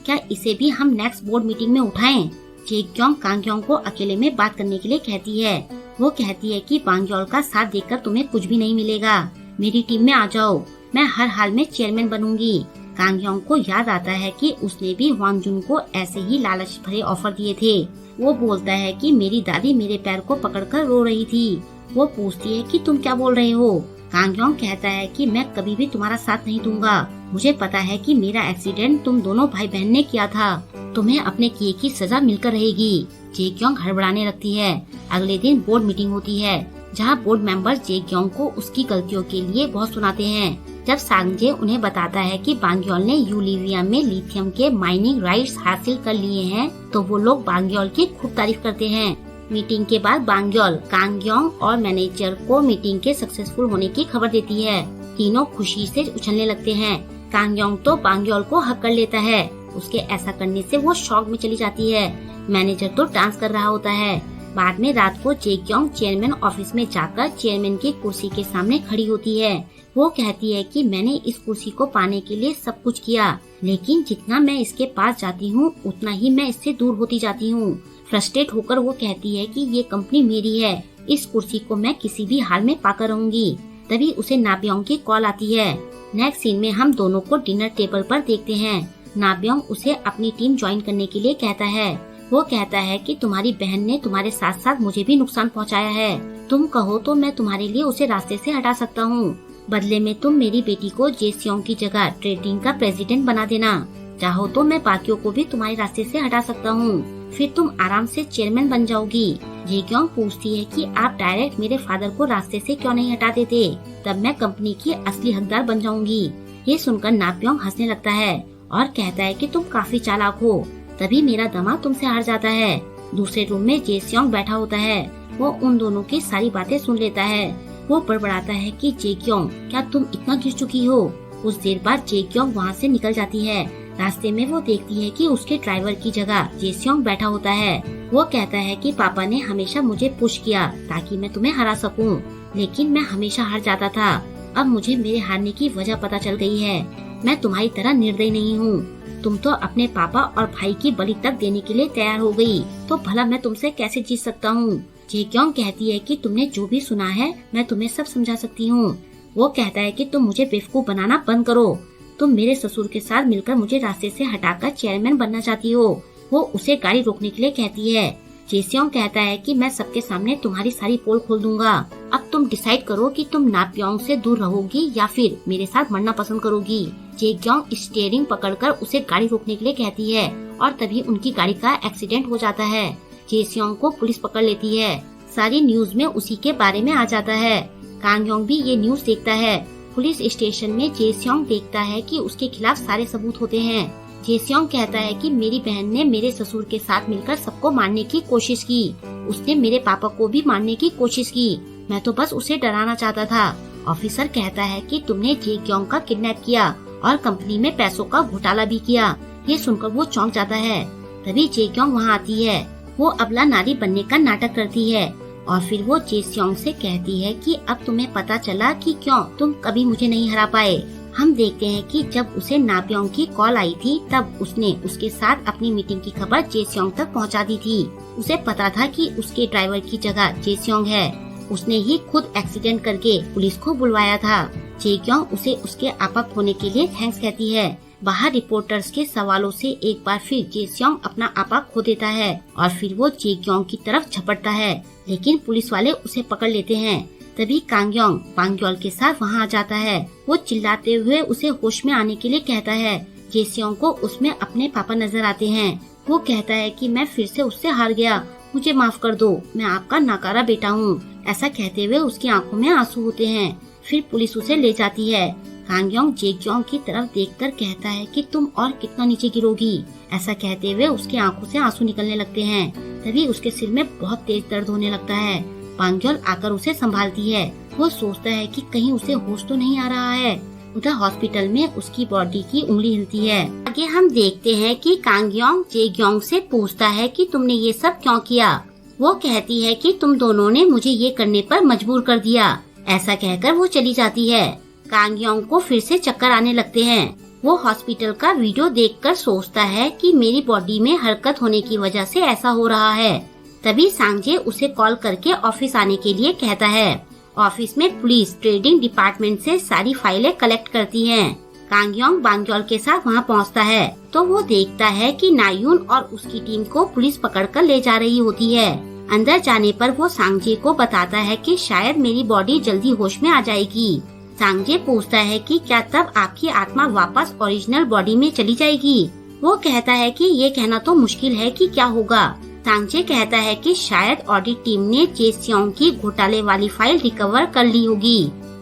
क्या इसे भी हम नेक्स्ट बोर्ड मीटिंग में उठाएं? जेक्योंग कांगयोंग को अकेले में बात करने के लिए कहती है। वो कहती है कि बांग्योल का साथ देखकर तुम्हें कुछ भी नहीं मिलेगा। मेरी टीम में आ जाओ। मैं हर हाल में चेयरमैन बनूंगी। कांगयोंग को याद आता है कि उसने भी वांग जुन को ऐसे ही लालच भरे ऑफर दिए थे। वो बोलता है कि मेरी दादी मेरे पैर को पकड़कर रो रही थी। वो पूछती है कि तुम क्या बोल रहे हो? कांगयोंग कहता है कि मैं कभी भी तुम्हारा साथ नहीं दूंगा। मुझे पता है कि मेरा एक्सीडेंट तुम दोनों भाई बहन ने किया था। तुम्हें अपने किए की सजा मिलकर रहेगी। जेक्योंग हड़बड़ाने लगती है। अगले दिन बोर्ड मीटिंग होती है, जहां बोर्ड मेंबर्स जेक्योंग को उसकी गलतियों के लिए बहुत सुनाते हैं। जब सांगजे उन्हें बताता है कि बांग्योल ने यूलिविया में लिथियम के माइनिंग राइट्स हासिल कर लिए हैं, तो वो लोग बांग्योल की खूब तारीफ करते हैं। मीटिंग के बाद बांग्योल कांगयोंग और मैनेजर को मीटिंग के सक्सेसफुल होने की खबर देती है। तीनों खुशी से उछलने लगते हैं। कांगयोंग तो बांग्योल को हक कर लेता है। उसके ऐसा करने से वो शॉक में चली जाती है। मैनेजर तो डांस कर रहा होता है। बाद में रात को जेक्योंग चेयरमैन ऑफिस में जाकर चेयरमैन की कुर्सी के सामने खड़ी होती है। वो कहती है कि मैंने इस कुर्सी को पाने के लिए सब कुछ किया, लेकिन जितना मैं इसके पास जाती हूँ उतना ही मैं इससे दूर होती जाती हूँ। फ्रस्ट्रेट होकर वो कहती है कि ये कंपनी मेरी है। इस कुर्सी को मैं किसी भी हाल में पाकर रहूंगी। तभी उसे नाब्योंग की कॉल आती है। नेक्स्ट सीन में हम दोनों को डिनर टेबल पर देखते हैं। नाब्योंग उसे अपनी टीम ज्वाइन करने के लिए कहता है। वो कहता है कि तुम्हारी बहन ने तुम्हारे साथ साथ मुझे भी नुकसान पहुंचाया है। तुम कहो तो मैं तुम्हारे लिए उसे रास्ते से हटा सकता हूँ। बदले में तुम मेरी बेटी को जेसियोंग की जगह ट्रेडिंग का प्रेसिडेंट बना देना। चाहो तो मैं बाकियों को भी तुम्हारे रास्ते से हटा सकता हूँ। फिर तुम आराम से चेयरमैन बन जाओगी। जेक्योंग पूछती है कि आप डायरेक्ट मेरे फादर को रास्ते से क्यों नहीं हटा देते? तब मैं कंपनी की असली हकदार बन जाऊंगी। ये सुनकर नाब्योंग हंसने लगता है और कहता है कि तुम काफी चालाक हो। तभी मेरा दिमाग तुमसे हार जाता है। दूसरे रूम में जेसियोंग बैठा होता है। वो उन दोनों की सारी बातें सुन लेता है। वो बड़बड़ाता है कि जेक्योंग, क्या तुम इतना गिर चुकी हो? कुछ देर बाद जेक्योंग वहाँ से निकल जाती है। रास्ते में वो देखती है कि उसके ड्राइवर की जगह जेसियोंग बैठा होता है। वो कहता है कि पापा ने हमेशा मुझे पुश किया ताकि मैं तुम्हें हरा सकूं, लेकिन मैं हमेशा हार जाता था। अब मुझे मेरे हारने की वजह पता चल गई है। मैं तुम्हारी तरह निर्दयी नहीं हूँ। तुम तो अपने पापा और भाई की बलि तक देने के लिए तैयार हो गई, तो भला मैं तुमसे कैसे जीत सकता हूँ? जेक्योंग कहती है कि तुमने जो भी सुना है मैं तुम्हें सब समझा सकती हूँ। वो कहता है कि तुम मुझे बेवकूफ बनाना बंद करो। तुम मेरे ससुर के साथ मिलकर मुझे रास्ते से हटाकर चेयरमैन बनना चाहती हो। वो उसे गाड़ी रोकने के लिए कहती है। जेसियोंग कहता है कि मैं सबके सामने तुम्हारी सारी पोल खोल दूंगा। अब तुम डिसाइड करो कि तुम नाब्योंग से दूर रहोगी या फिर मेरे साथ मरना पसंद करोगी। जेक्योंग स्टीयरिंग पकड़कर उसे गाड़ी रोकने के लिए कहती है और तभी उनकी गाड़ी का एक्सीडेंट हो जाता है। जेसियोंग को पुलिस पकड़ लेती है। सारी न्यूज में उसी के बारे में आ जाता है। कांगयोंग भी ये न्यूज देखता है। पुलिस स्टेशन में जेसियोंग देखता है कि उसके खिलाफ सारे सबूत होते हैं। जेसियोंग कहता है कि मेरी बहन ने मेरे ससुर के साथ मिलकर सबको मारने की कोशिश की। उसने मेरे पापा को भी मारने की कोशिश की। मैं तो बस उसे डराना चाहता था। ऑफिसर कहता है कि तुमने जेक्योंग का किडनैप किया और कंपनी में पैसों का घोटाला भी किया। ये सुनकर वो चौंक जाता है। तभी जेक्योंग वहाँ आती है। वो अबला नारी बनने का नाटक करती है और फिर वो जेसियोंग से कहती है कि अब तुम्हें पता चला कि क्यों तुम कभी मुझे नहीं हरा पाए। हम देखते हैं कि जब उसे नाब्योंग की कॉल आई थी तब उसने उसके साथ अपनी मीटिंग की खबर जेसियोंग तक पहुंचा दी थी। उसे पता था कि उसके ड्राइवर की जगह जेसियोंग है। उसने ही खुद एक्सीडेंट करके पुलिस को बुलवाया था। जेक्योंग उसे उसके आपा खोने के लिए थैंक्स कहती है। बाहर रिपोर्टर्स के सवालों से एक बार फिर जेस्योंग अपना आपा खो देता है और फिर वो जेक्योंग की तरफ झपटता है, लेकिन पुलिस वाले उसे पकड़ लेते हैं। तभी कांगयोंग पांग्योल के साथ वहाँ आ जाता है। वो चिल्लाते हुए उसे होश में आने के लिए कहता है। जेस्योंग को उसमें अपने पापा नजर आते हैं। वो कहता है कि मैं फिर से उससे हार गया, मुझे माफ कर दो, मैं आपका नाकारा बेटा हूँ। ऐसा कहते हुए उसकी आंखों में आंसू होते हैं। फिर पुलिस उसे ले जाती है। कांगयोंग जेक्योंग की तरफ देखकर कहता है कि तुम और कितना नीचे गिरोगी। ऐसा कहते हुए उसकी आंखों से आंसू निकलने लगते हैं। तभी उसके सिर में बहुत तेज दर्द होने लगता है। पांग्योल आकर उसे संभालती है। वो सोचता है कि कहीं उसे होश तो नहीं आ रहा है। उधर हॉस्पिटल में उसकी बॉडी की उंगली हिलती है। आगे हम देखते हैं कि कांगयोंग जेक्योंग से पूछता है कि तुमने ये सब क्यों किया। वो कहती है कि तुम दोनों ने मुझे ये करने पर मजबूर कर दिया। ऐसा कहकर वो चली जाती है। कांगयोंग को फिर से चक्कर आने लगते हैं। वो हॉस्पिटल का वीडियो देखकर सोचता है कि मेरी बॉडी में हरकत होने की वजह से ऐसा हो रहा है। तभी सांगजे उसे कॉल करके ऑफिस आने के लिए कहता है। ऑफिस में पुलिस ट्रेडिंग डिपार्टमेंट से सारी फाइलें कलेक्ट करती हैं। कांगयोंग बांग्योल के साथ वहां पहुंचता है तो वो देखता है कि नायून और उसकी टीम को पुलिस पकड़कर ले जा रही होती है। अंदर जाने पर वो सांगजे को बताता है कि शायद मेरी बॉडी जल्दी होश में आ जाएगी। सांगजे पूछता है कि क्या तब आपकी आत्मा वापस ओरिजिनल बॉडी में चली जाएगी। वो कहता है कि ये कहना तो मुश्किल है कि क्या होगा। सांगजे कहता है कि शायद ऑडिट टीम ने जेस्योंग की घोटाले वाली फाइल रिकवर कर ली होगी।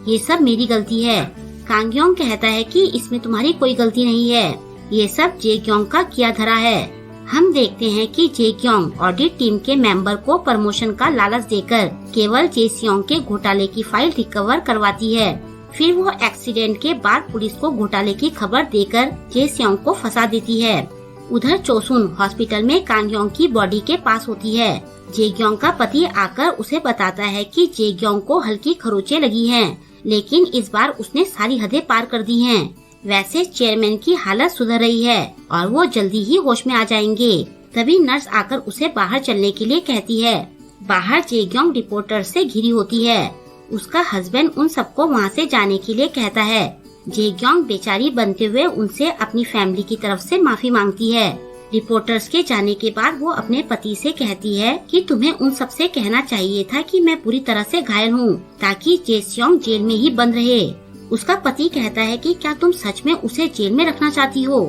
ये सब मेरी गलती है। कांगयोंग कहता है कि इसमें तुम्हारी कोई गलती नहीं है, ये सब जेक्योंग का किया धरा है। हम देखते हैं कि जेक्योंग ऑडिट टीम के मेंबर को प्रमोशन का लालच देकर केवल जेस्योंग के घोटाले की फाइल रिकवर करवाती है। फिर वो एक्सीडेंट के बाद पुलिस को घोटाले की खबर देकर जेस्योंग को फंसा देती है। उधर चोसुन हॉस्पिटल में कांगयोंग की बॉडी के पास होती है। जेक्योंग का पति आकर उसे बताता है कि जेक्योंग को हल्की खरोंचें लगी हैं, लेकिन इस बार उसने सारी हदें पार कर दी हैं। वैसे चेयरमैन की हालत सुधर रही है और वो जल्दी ही होश में आ जाएंगे। तभी नर्स आकर उसे बाहर चलने के लिए कहती है। बाहर जेक्योंग रिपोर्टर से घिरी होती है। उसका हस्बैंड उन सबको वहाँ से जाने के लिए कहता है। जेक्योंग बेचारी बनते हुए उनसे अपनी फैमिली की तरफ से माफी मांगती है। रिपोर्टर्स के जाने के बाद वो अपने पति से कहती है कि तुम्हें उन सब से कहना चाहिए था कि मैं पूरी तरह से घायल हूँ, ताकि जेस्योंग जेल में ही बंद रहे। उसका पति कहता है कि क्या तुम सच में उसे जेल में रखना चाहती हो।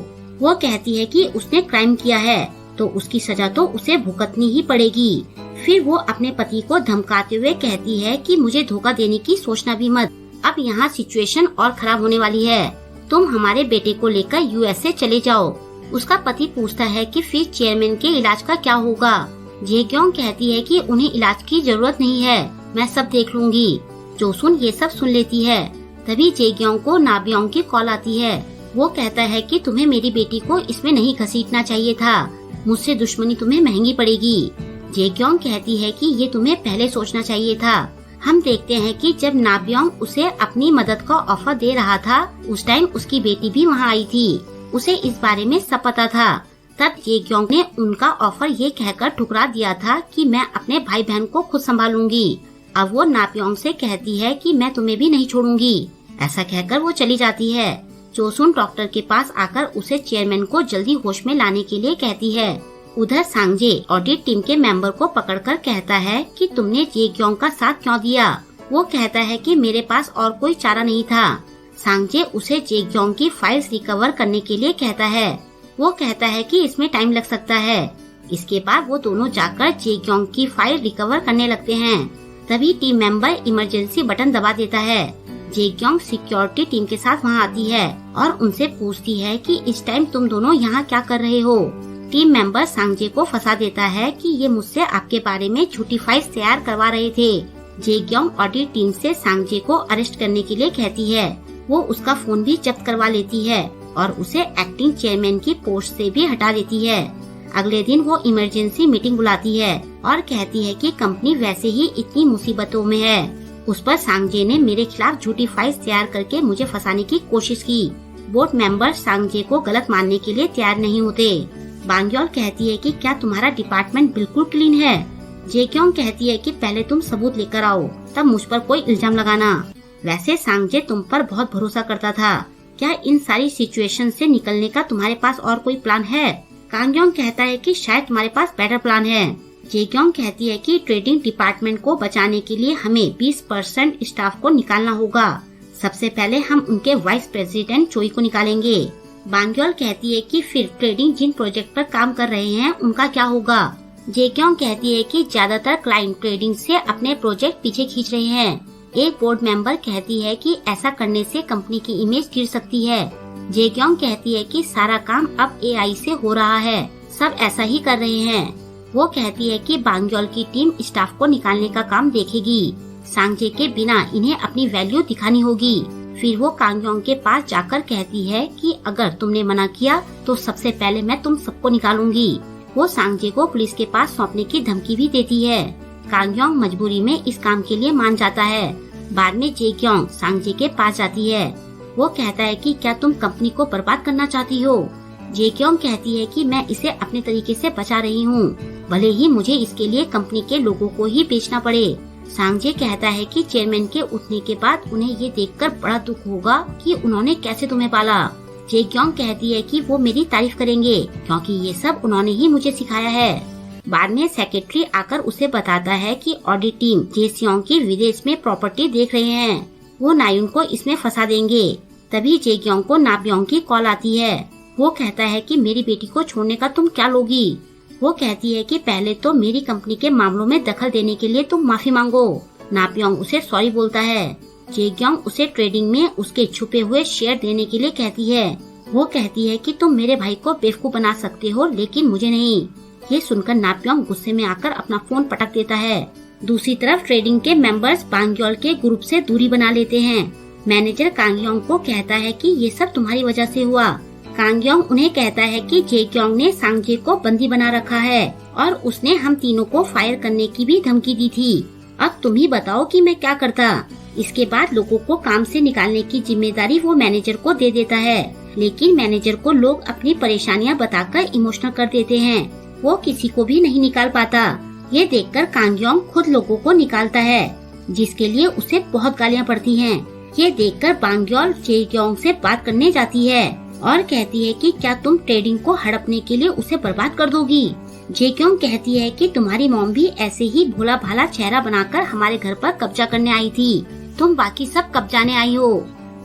वो कहती है कि उसने क्राइम किया है तो उसकी सजा तो उसे भुगतनी ही पड़ेगी। फिर वो अपने पति को धमकाते हुए कहती है कि मुझे धोखा देने की सोचना भी मत, अब यहाँ सिचुएशन और खराब होने वाली है, तुम हमारे बेटे को लेकर यूएसए चले जाओ। उसका पति पूछता है कि फिर चेयरमैन के इलाज का क्या होगा। जेक्योंग कहती है कि उन्हें इलाज की जरूरत नहीं है, मैं सब देख लूंगी। चोसुन ये सब सुन लेती है। तभी जेक्योंग को नाब्योंग की कॉल आती है। वो कहता है कि तुम्हें मेरी बेटी को इसमें नहीं घसीटना चाहिए था, मुझसे दुश्मनी तुम्हें महंगी पड़ेगी। जेक्योंग कहती है कि ये तुम्हें पहले सोचना चाहिए था। हम देखते हैं कि जब नाब्योंग उसे अपनी मदद का ऑफर दे रहा था, उस टाइम उसकी बेटी भी वहाँ आई थी। उसे इस बारे में सब पता था। तब जेक्योंग ने उनका ऑफर ये कहकर ठुकरा दिया था कि मैं अपने भाई बहन को खुद संभालूंगी। अब वो नाब्योंग से कहती है कि मैं तुम्हें भी नहीं छोड़ूंगी। ऐसा कहकर वो चली जाती है। चोसुन डॉक्टर के पास आकर उसे चेयरमैन को जल्दी होश में लाने के लिए कहती है। उधर सांगजे ऑडिट टीम के मेंबर को पकड़कर कहता है कि तुमने जेक्योंग का साथ क्यों दिया। वो कहता है कि मेरे पास और कोई चारा नहीं था। सांगजे उसे जेक्योंग की फाइल्स रिकवर करने के लिए कहता है। वो कहता है कि इसमें टाइम लग सकता है। इसके बाद वो दोनों जाकर जेक्योंग की फाइल रिकवर करने लगते हैं। तभी टीम मेंबर इमरजेंसी बटन दबा देता है। जेक्योंग सिक्योरिटी टीम के साथ वहाँ आती है और उनसे पूछती है कि इस टाइम तुम दोनों यहाँ क्या कर रहे हो। टीम मेंबर सांगजे को फंसा देता है कि ये मुझसे आपके बारे में झूठी फाइल्स तैयार करवा रहे थे। जेक्योंग ऑडिट टीम से सांगजे को अरेस्ट करने के लिए कहती है। वो उसका फोन भी जब्त करवा लेती है और उसे एक्टिंग चेयरमैन की पोस्ट से भी हटा देती है। अगले दिन वो इमरजेंसी मीटिंग बुलाती है और कहती है कि कंपनी वैसे ही इतनी मुसीबतों में है। उस पर सांगजे ने मेरे खिलाफ झूठी फाइल्स तैयार करके मुझे फंसाने की कोशिश की। बोर्ड मेंबर सांगजे को गलत मानने के लिए तैयार नहीं होते। बांग्योल कहती है कि क्या तुम्हारा डिपार्टमेंट बिल्कुल क्लीन है। जेक्योंग कहती है कि पहले तुम सबूत लेकर आओ, तब मुझ पर कोई इल्जाम लगाना। वैसे सांगजे तुम पर बहुत भरोसा करता था, क्या इन सारी सिचुएशन से निकलने का तुम्हारे पास और कोई प्लान है? कांगयोंग कहता है कि शायद तुम्हारे पास बेटर प्लान है। जेक्योंग कहती है कि ट्रेडिंग डिपार्टमेंट को बचाने के लिए हमें 20% स्टाफ को निकालना होगा। सबसे पहले हम उनके वाइस प्रेसिडेंट चोई को निकालेंगे। बांग्योल कहती है कि फिर ट्रेडिंग जिन प्रोजेक्ट पर काम कर रहे हैं उनका क्या होगा? जेक्योंग कहती है कि ज्यादातर क्लाइंट ट्रेडिंग से अपने प्रोजेक्ट पीछे खींच रहे हैं। एक बोर्ड मेंबर कहती है कि ऐसा करने से कंपनी की इमेज गिर सकती है। जेक्योंग कहती है कि सारा काम अब AI से हो रहा है, सब ऐसा ही कर रहे हैं। वो कहती है कि बांग्योल की टीम स्टाफ को निकालने का काम देखेगी। सांगजे के बिना इन्हें अपनी वैल्यू दिखानी होगी। फिर वो कांगयोंग के पास जाकर कहती है कि अगर तुमने मना किया तो सबसे पहले मैं तुम सबको निकालूंगी। वो सांगजे को पुलिस के पास सौंपने की धमकी भी देती है। कांगयोंग मजबूरी में इस काम के लिए मान जाता है। बाद में जेक्योंग सांगजे के पास जाती है। वो कहता है कि क्या तुम कंपनी को बर्बाद करना चाहती हो? जेक्योंग कहती है कि मैं इसे अपने तरीके से बचा रही हूँ, भले ही मुझे इसके लिए कंपनी के लोगों को ही बेचना पड़े। सांगजे कहता है कि चेयरमैन के उठने के बाद उन्हें ये देखकर बड़ा दुख होगा कि उन्होंने कैसे तुम्हें पाला। जेक्योंग कहती है कि वो मेरी तारीफ करेंगे क्योंकि ये सब उन्होंने ही मुझे सिखाया है। बाद में सेक्रेटरी आकर उसे बताता है कि ऑडिट टीम जेसियोंग की विदेश में प्रॉपर्टी देख रहे हैं, वो नायुन को इसमें फंसा देंगे। तभी जेक्योंग को नाब्योंग की कॉल आती है। वो कहता है कि मेरी बेटी को छोड़ने का तुम क्या लोगी? वो कहती है कि पहले तो मेरी कंपनी के मामलों में दखल देने के लिए तुम माफी मांगो। नाब्योंग उसे सॉरी बोलता है। जेक्योंग उसे ट्रेडिंग में उसके छुपे हुए शेयर देने के लिए कहती है। वो कहती है कि तुम मेरे भाई को बेवकूफ बना सकते हो लेकिन मुझे नहीं। ये सुनकर नाब्योंग गुस्से में आकर अपना फोन पटक देता है। दूसरी तरफ ट्रेडिंग के मेंबर्स बांग्योल के ग्रुप से दूरी बना लेते हैं। मैनेजर कांगयोंग को कहता है कि ये सब तुम्हारी वजह से हुआ। कांगयोंग उन्हें कहता है कि जेक्योंग ने सांगजे को बंदी बना रखा है और उसने हम तीनों को फायर करने की भी धमकी दी थी। अब तुम ही बताओ कि मैं क्या करता। इसके बाद लोगों को काम से निकालने की जिम्मेदारी वो मैनेजर को दे देता है, लेकिन मैनेजर को लोग अपनी परेशानियां बताकर इमोशनल कर देते हैं। वो किसी को भी नहीं निकाल पाता। ये देखकर कांगयोंग खुद लोगों को निकालता है, जिसके लिए उसे बहुत गालियाँ पड़ती हैं। ये देखकर बांग्योल जेक्योंग से बात करने जाती है और कहती है कि क्या तुम ट्रेडिंग को हड़पने के लिए उसे बर्बाद कर दोगी? जेक्योंग कहती है कि तुम्हारी मॉम भी ऐसे ही भोला भाला चेहरा बनाकर हमारे घर पर कब्जा करने आई थी, तुम बाकी सब कब जाने आई हो?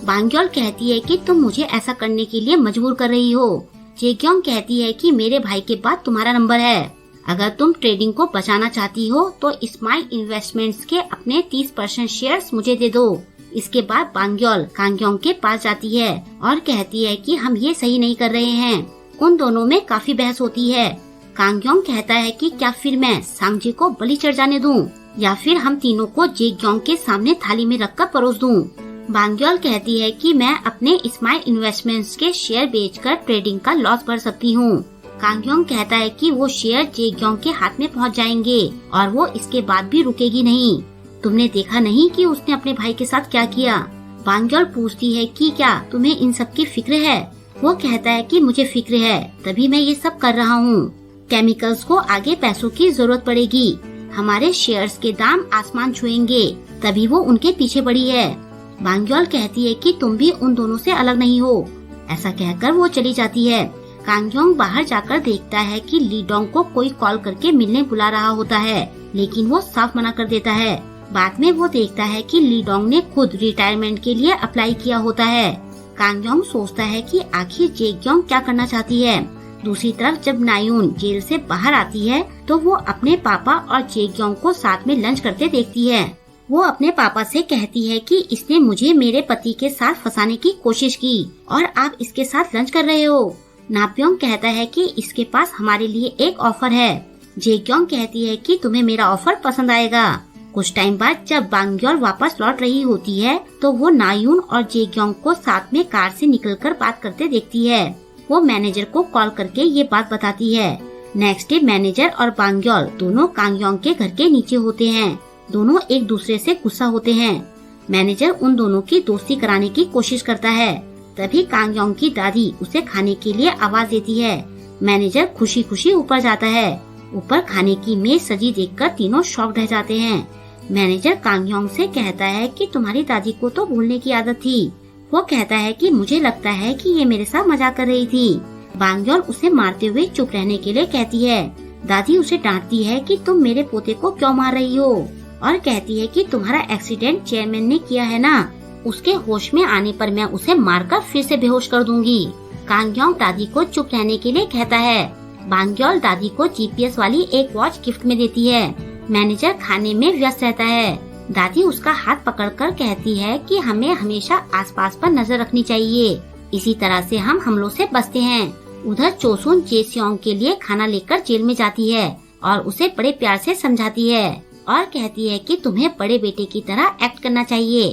बांग्योल कहती है कि तुम मुझे ऐसा करने के लिए मजबूर कर रही हो। जेक्योंग कहती है कि मेरे भाई के बाद तुम्हारा नंबर है, अगर तुम ट्रेडिंग को बचाना चाहती हो तो स्माइल इन्वेस्टमेंट्स के अपने 30% शेयर्स मुझे दे दो। इसके बाद बांग्योल कांगयोंग के पास जाती है और कहती है कि हम ये सही नहीं कर रहे हैं। उन दोनों में काफी बहस होती है। कांगयोंग कहता है कि क्या फिर मैं सांगजे को बलि चढ़ जाने दूं या फिर हम तीनों को जेक्योंग के सामने थाली में रखकर परोस दूं। बांग्योल कहती है कि मैं अपने स्माइल इन्वेस्टमेंट्स के शेयर बेचकर ट्रेडिंग का लॉस भर सकती हूँ। कांगयोंग कहता है कि वो शेयर जेक्योंग के हाथ में पहुँच जाएंगे और वो इसके बाद भी रुकेगी नहीं। तुमने देखा नहीं कि उसने अपने भाई के साथ क्या किया? बांग्योल पूछती है कि क्या तुम्हें इन सब की फिक्र है? वो कहता है कि मुझे फिक्र है, तभी मैं ये सब कर रहा हूँ। केमिकल्स को आगे पैसों की जरूरत पड़ेगी, हमारे शेयर्स के दाम आसमान छुएंगे, तभी वो उनके पीछे पड़ी है। बांग्योल कहती है कि तुम भी उन दोनों से अलग नहीं हो। ऐसा कहकर वो चली जाती है। कांगयोंग बाहर जाकर देखता है कि लीडोंग को कोई कॉल करके मिलने बुला रहा होता है, लेकिन वो साफ मना कर देता है। बाद में वो देखता है कि लीडोंग ने खुद रिटायरमेंट के लिए अप्लाई किया होता है। कांगयोंग सोचता है कि आखिर जेक्योंग क्या करना चाहती है। दूसरी तरफ जब नायुन जेल से बाहर आती है तो वो अपने पापा और जेक्योंग को साथ में लंच करते देखती है। वो अपने पापा से कहती है कि इसने मुझे मेरे पति के साथ फंसाने की कोशिश की और आप इसके साथ लंच कर रहे हो। नाब्योंग कहता है कि इसके पास हमारे लिए एक ऑफर है। जेक्योंग कहती है कि तुम्हें मेरा ऑफर पसंद आएगा। कुछ टाइम बाद जब बांग्योल वापस लौट रही होती है तो वो नायुन और जेक्योंग को साथ में कार से निकलकर बात करते देखती है। वो मैनेजर को कॉल करके ये बात बताती है। नेक्स्ट डे मैनेजर और बांग्योल दोनों कांगयोंग के घर के नीचे होते हैं। दोनों एक दूसरे से गुस्सा होते हैं। मैनेजर उन दोनों की दोस्ती कराने की कोशिश करता है। तभी कांगयोंग की दादी उसे खाने के लिए आवाज देती है। मैनेजर खुशी खुशी ऊपर जाता है। ऊपर खाने की मेज सजी देखकर तीनों शॉक रह जाते हैं। मैनेजर कांग योंग से कहता है कि तुम्हारी दादी को तो भूलने की आदत थी। वो कहता है कि मुझे लगता है कि ये मेरे साथ मजाक कर रही थी। बांग योल उसे मारते हुए चुप रहने के लिए कहती है। दादी उसे डांटती है कि तुम मेरे पोते को क्यों मार रही हो, और कहती है कि तुम्हारा एक्सीडेंट चेयरमैन ने किया है ना, उसके होश में आने पर मैं उसे मारकर फिर से बेहोश कर दूंगी। कांग योंग दादी को चुप रहने के लिए कहता है। बांग योल दादी को जीपीएस वाली एक वॉच गिफ्ट में देती है। मैनेजर खाने में व्यस्त रहता है। दादी उसका हाथ पकड़कर कहती है कि हमें हमेशा आसपास पर नजर रखनी चाहिए, इसी तरह से हम हमलों से बचते हैं। उधर चोसुन जेसियोंग के लिए खाना लेकर जेल में जाती है और उसे बड़े प्यार से समझाती है और कहती है कि तुम्हें बड़े बेटे की तरह एक्ट करना चाहिए।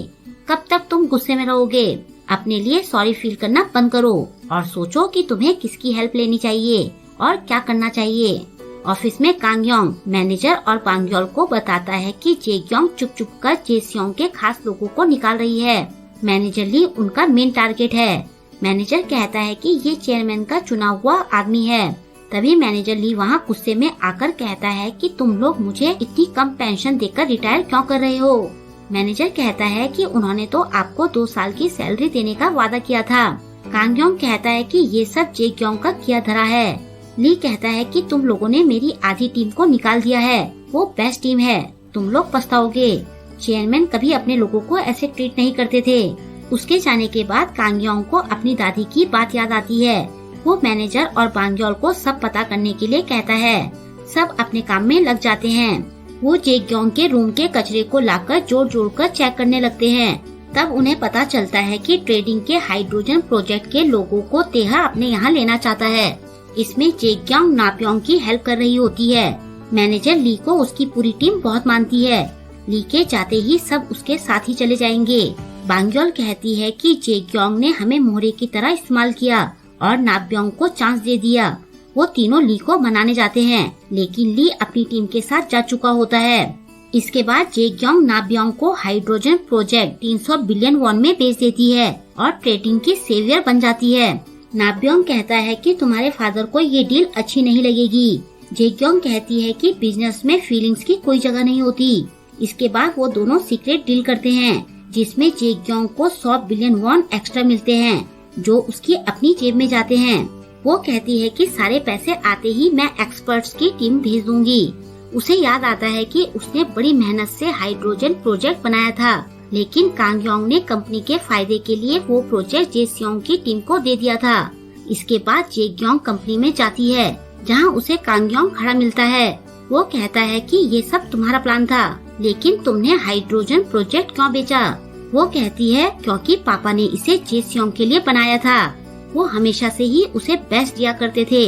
कब तक तुम गुस्से में रहोगे? अपने लिए सॉरी फील करना बंद करो और सोचो कि तुम्हें किसकी हेल्प लेनी चाहिए और क्या करना चाहिए। ऑफिस में कांग योंग मैनेजर और बांग योल को बताता है कि जेग्योंग चुप चुप कर जेसियोंग के खास लोगों को निकाल रही है। मैनेजर ली उनका मेन टारगेट है। मैनेजर कहता है कि ये चेयरमैन का चुना हुआ आदमी है। तभी मैनेजर ली वहाँ गुस्से में आकर कहता है कि तुम लोग मुझे इतनी कम पेंशन देकर रिटायर क्यों कर रहे हो। मैनेजर कहता है कि उन्होंने तो आपको 2 साल की सैलरी देने का वादा किया था। कांग योंग कहता है कि ये सब जेग्योंग का किया धरा है। ली कहता है कि तुम लोगों ने मेरी आधी टीम को निकाल दिया है, वो बेस्ट टीम है, तुम लोग पछताओगे। चेयरमैन कभी अपने लोगों को ऐसे ट्रीट नहीं करते थे। उसके जाने के बाद कांग योंग को अपनी दादी की बात याद आती है। वो मैनेजर और बांग योल को सब पता करने के लिए कहता है। सब अपने काम में लग जाते हैं। वो जेग्योंग के रूम के कचरे को लाकर जोड़ जोड़ कर चेक करने लगते हैं। तब उन्हें पता चलता है कि ट्रेडिंग के हाइड्रोजन प्रोजेक्ट के लोगों को तेहा अपने यहाँ लेना चाहता है। इसमें जेग्योंग नाप्योंग की हेल्प कर रही होती है। मैनेजर ली को उसकी पूरी टीम बहुत मानती है। ली के जाते ही सब उसके साथ ही चले जाएंगे। बांग योल कहती है कि जेग्योंग ने हमें मोहरे की तरह इस्तेमाल किया और नाप्योंग को चांस दे दिया। वो तीनों ली को मनाने जाते हैं, लेकिन ली अपनी टीम के साथ जा चुका होता है। इसके बाद जेग्योंग नाप्योंग को हाइड्रोजन प्रोजेक्ट 300 बिलियन वॉन में बेच देती है और ट्रेडिंग की सेवियर बन जाती है। नाप्योंग कहता है कि तुम्हारे फादर को ये डील अच्छी नहीं लगेगी। जेग्योंग कहती है कि बिजनेस में फीलिंग्स की कोई जगह नहीं होती। इसके बाद वो दोनों सीक्रेट डील करते हैं, जिसमें जेग्योंग को 100 बिलियन वॉन एक्स्ट्रा मिलते हैं, जो उसकी अपनी जेब में जाते हैं। वो कहती है कि सारे पैसे आते ही मैं एक्सपर्ट्स की टीम भेज दूंगी। उसे याद आता है कि उसने बड़ी मेहनत से हाइड्रोजन प्रोजेक्ट बनाया था, लेकिन कांग योंग ने कंपनी के फायदे के लिए वो प्रोजेक्ट जेसियोंग की टीम को दे दिया था। इसके बाद जेग्योंग कंपनी में जाती है, जहां उसे कांग योंग खड़ा मिलता है। वो कहता है कि ये सब तुम्हारा प्लान था, लेकिन तुमने हाइड्रोजन प्रोजेक्ट क्यों बेचा? वो कहती है क्योंकि पापा ने इसे जेसियोंग के लिए बनाया था। वो हमेशा से ही उसे बेस्ट दिया करते थे,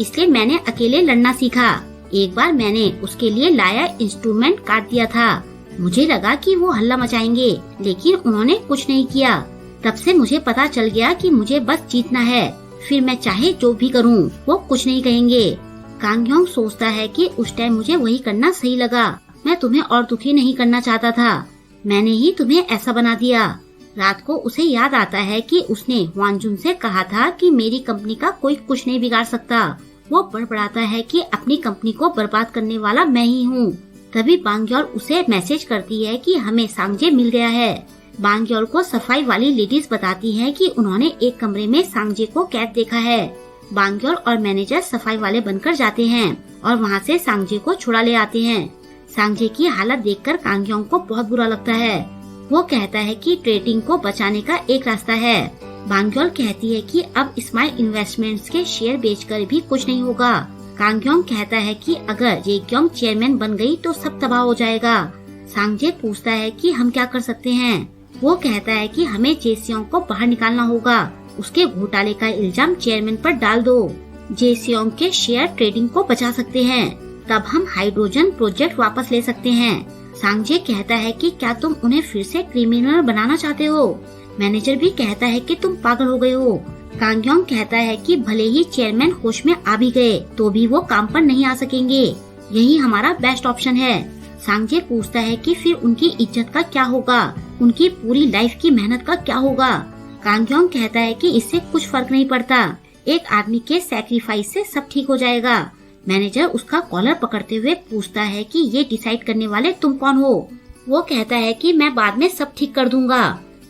इसलिए मैंने अकेले लड़ना सीखा। एक बार मैंने उसके लिए लाया इंस्ट्रूमेंट काट दिया था। मुझे लगा कि वो हल्ला मचाएंगे, लेकिन उन्होंने कुछ नहीं किया। तब से मुझे पता चल गया कि मुझे बस जीतना है, फिर मैं चाहे जो भी करूं, वो कुछ नहीं कहेंगे। कांग योंग सोचता है कि उस टाइम मुझे वही करना सही लगा। मैं तुम्हें और दुखी नहीं करना चाहता था, मैंने ही तुम्हें ऐसा बना दिया। रात को उसे याद आता है कि उसने वांजुन से कहा था कि मेरी कंपनी का कोई कुछ नहीं बिगाड़ सकता। वो बड़बड़ाता है कि अपनी कंपनी को बर्बाद करने वाला मैं ही हूँ। तभी बांग योल उसे मैसेज करती है कि हमें सांगजे मिल गया है। बांग योल को सफाई वाली लेडीज बताती है कि उन्होंने एक कमरे में सांगजे को कैद देखा है। बांग योल और मैनेजर सफाई वाले बनकर जाते हैं और वहाँ से सांगजे को छुड़ा ले आते हैं। सांगजे की हालत देखकर कांग योंग को बहुत बुरा लगता है। वो कहता है कि ट्रेडिंग को बचाने का एक रास्ता है। बांग योल कहती है कि अब स्माइल इन्वेस्टमेंट्स के शेयर बेचकर भी कुछ नहीं होगा। कांग योंग कहता है कि अगर जेग्योंग चेयरमैन बन गई तो सब तबाह हो जाएगा। सांगजे पूछता है कि हम क्या कर सकते हैं। वो कहता है कि हमें जेसियोंग को बाहर निकालना होगा, उसके घोटाले का इल्जाम चेयरमैन पर डाल दो। जेसियोंग के शेयर ट्रेडिंग को बचा सकते हैं, तब हम हाइड्रोजन प्रोजेक्ट वापस ले सकते हैं। सांगजे कहता है कि क्या तुम उन्हें फिर से क्रिमिनल बनाना चाहते हो? मैनेजर भी कहता है कि तुम पागल हो गए हो। कांग योंग कहता है कि भले ही चेयरमैन होश में आ भी गए तो भी वो काम पर नहीं आ सकेंगे, यही हमारा बेस्ट ऑप्शन है। सांगजे पूछता है कि फिर उनकी इज्जत का क्या होगा, उनकी पूरी लाइफ की मेहनत का क्या होगा? कांग योंग कहता है कि इससे कुछ फर्क नहीं पड़ता, एक आदमी के सैक्रिफाइस से सब ठीक हो जाएगा। मैनेजर उसका कॉलर पकड़ते हुए पूछता है कि ये डिसाइड करने वाले तुम कौन हो। वो कहता है कि मैं बाद में सब ठीक कर दूंगा।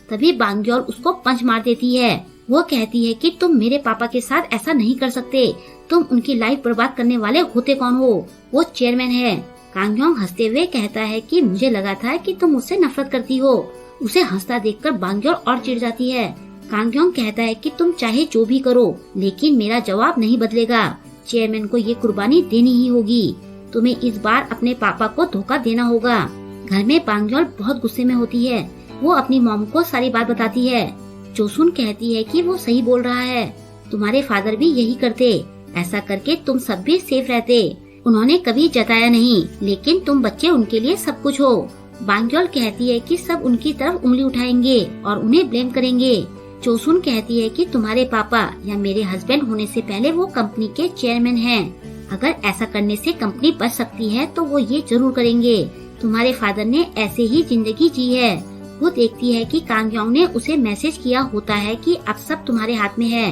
तभी बांग्योल उसको पंच मार देती है। वो कहती है कि तुम मेरे पापा के साथ ऐसा नहीं कर सकते, तुम उनकी लाइफ बर्बाद करने वाले होते कौन हो, वो चेयरमैन है। कांगयोंग हंसते हुए कहता है कि मुझे लगा था कि तुम मुझसे नफरत करती हो। उसे हंसता देखकर बांग्योल और चिढ़ जाती है। कांगयोंग कहता है कि तुम चाहे जो भी करो, लेकिन मेरा जवाब नहीं बदलेगा। चेयरमैन को ये कुर्बानी देनी ही होगी। तुम्हें इस बार अपने पापा को धोखा देना होगा। घर में बांग्योल बहुत गुस्से में होती है। वो अपनी मॉम को सारी बात बताती है। चोसुन कहती है कि वो सही बोल रहा है, तुम्हारे फादर भी यही करते, ऐसा करके तुम सब भी सेफ रहते। उन्होंने कभी जताया नहीं, लेकिन तुम बच्चे उनके लिए सब कुछ हो। बांग्योल कहती है कि सब उनकी तरफ उंगली उठाएंगे और उन्हें ब्लेम करेंगे। चोसुन कहती है कि तुम्हारे पापा या मेरे हस्बैंड होने से पहले वो कंपनी के चेयरमैन हैं। अगर ऐसा करने से कंपनी बच सकती है तो वो ये जरूर करेंगे। तुम्हारे फादर ने ऐसे ही जिंदगी जी है। वो देखती है कि कांगयोंग ने उसे मैसेज किया होता है कि अब सब तुम्हारे हाथ में है।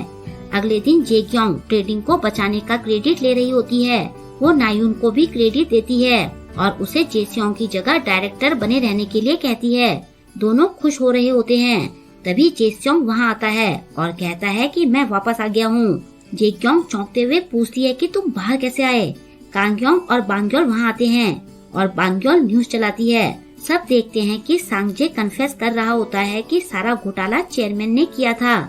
अगले दिन जेक्योंग ट्रेडिंग को बचाने का क्रेडिट ले रही होती है। वो नायुन को भी क्रेडिट देती है और उसे जेस्योंग की जगह डायरेक्टर बने रहने के लिए कहती है। दोनों खुश हो रहे होते हैं। तभी जेस्योंग वहाँ आता है और कहता है कि मैं वापस आ गया हूँ। जेक्योंग चौंकते हुए पूछती है कि तुम बाहर कैसे आए। कांगयोंग और बांग्योल वहाँ आते हैं और बांग्योल न्यूज चलाती है। सब देखते हैं कि सांगजे कन्फेस कर रहा होता है कि सारा घोटाला चेयरमैन ने किया था।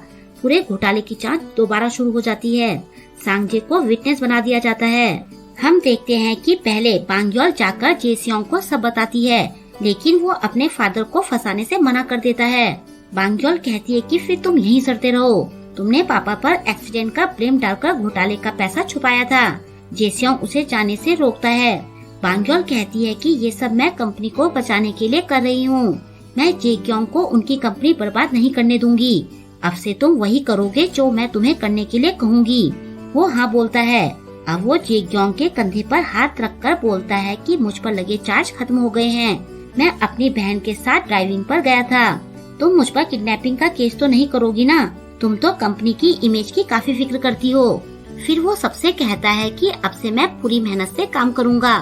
पूरे घोटाले की जांच दोबारा शुरू हो जाती है। सांगजे को विटनेस बना दिया जाता है। हम देखते हैं कि पहले बांग्योल जाकर जेस्योंग को सब बताती है, लेकिन वो अपने फादर को फंसाने से मना कर देता है। बांग्योल कहती है कि फिर तुम यहीं सड़ते रहो, तुमने पापा पर एक्सीडेंट का ब्लेम डालकर घोटाले का पैसा छुपाया था। जेस्योंग उसे जाने से रोकता है। बांग्योल कहती है कि ये सब मैं कंपनी को बचाने के लिए कर रही हूँ। मैं जेक्योंग को उनकी कंपनी बर्बाद नहीं करने दूंगी। अब से तुम वही करोगे जो मैं तुम्हें करने के लिए कहूँगी। वो हाँ बोलता है। अब वो जेक्योंग के कंधे पर हाथ रखकर बोलता है कि मुझ पर लगे चार्ज खत्म हो गए हैं। मैं अपनी बहन के साथ ड्राइविंग पर गया था। तुम मुझ पर किडनैपिंग का केस तो नहीं करोगी ना? तुम तो कंपनी की इमेज की काफी फिक्र करती हो। फिर वो सबसे कहता है कि अब से मैं पूरी मेहनत से काम करूँगा।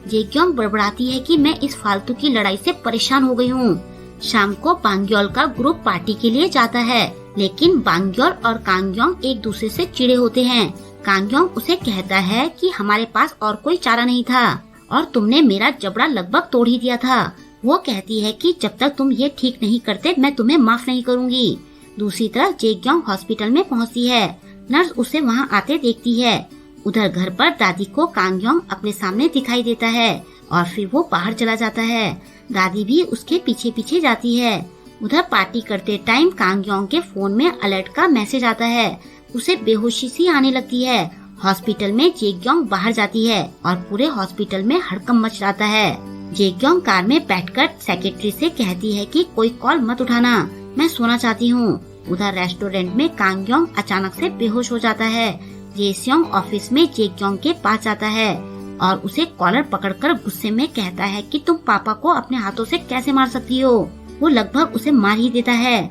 जेक्योंग बड़बड़ाती है कि मैं इस फालतू की लड़ाई से परेशान हो गई हूँ। शाम को बांग्योल का ग्रुप पार्टी के लिए जाता है, लेकिन बांग्योल और कांगयोंग एक दूसरे से चिढ़े होते हैं। कांगयोंग उसे कहता है कि हमारे पास और कोई चारा नहीं था और तुमने मेरा जबड़ा लगभग तोड़ ही दिया था। वो कहती है कि जब तक तुम ये ठीक नहीं करते मैं तुम्हें माफ नहीं करूँगी। दूसरी तरफ जेक्योंग हॉस्पिटल में पहुँचती है। नर्स उसे वहाँ आते देखती है। उधर घर पर दादी को कांगयोंग अपने सामने दिखाई देता है और फिर वो बाहर चला जाता है। दादी भी उसके पीछे पीछे जाती है। उधर पार्टी करते टाइम कांगयोंग के फोन में अलर्ट का मैसेज आता है। उसे बेहोशी सी आने लगती है। हॉस्पिटल में जेक्योंग बाहर जाती है और पूरे हॉस्पिटल में हड़कंप मच जाता है। जेक्योंग कार में बैठकर सेक्रेटरी से कहती है कि कोई कॉल मत उठाना, मैं सोना चाहती हूँ। उधर रेस्टोरेंट में कांगयोंग अचानक से बेहोश हो जाता है। जेस्योंग ऑफिस में जेक्योंग के पास जाता है और उसे कॉलर पकड़कर गुस्से में कहता है कि तुम पापा को अपने हाथों से कैसे मार सकती हो। वो लगभग उसे मार ही देता है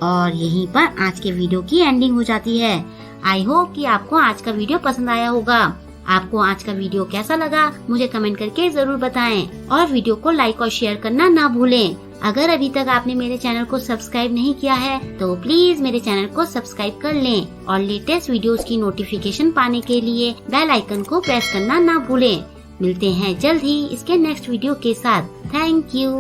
और यहीं पर आज के वीडियो की एंडिंग हो जाती है। आई होप कि आपको आज का वीडियो पसंद आया होगा। आपको आज का वीडियो कैसा लगा मुझे कमेंट करके जरूर बताएं और वीडियो को लाइक और शेयर करना ना भूलें। अगर अभी तक आपने मेरे चैनल को सब्सक्राइब नहीं किया है तो प्लीज मेरे चैनल को सब्सक्राइब कर लें और लेटेस्ट वीडियोस की नोटिफिकेशन पाने के लिए बेल आइकन को प्रेस करना ना भूलें। मिलते हैं जल्द ही इसके नेक्स्ट वीडियो के साथ। Thank you.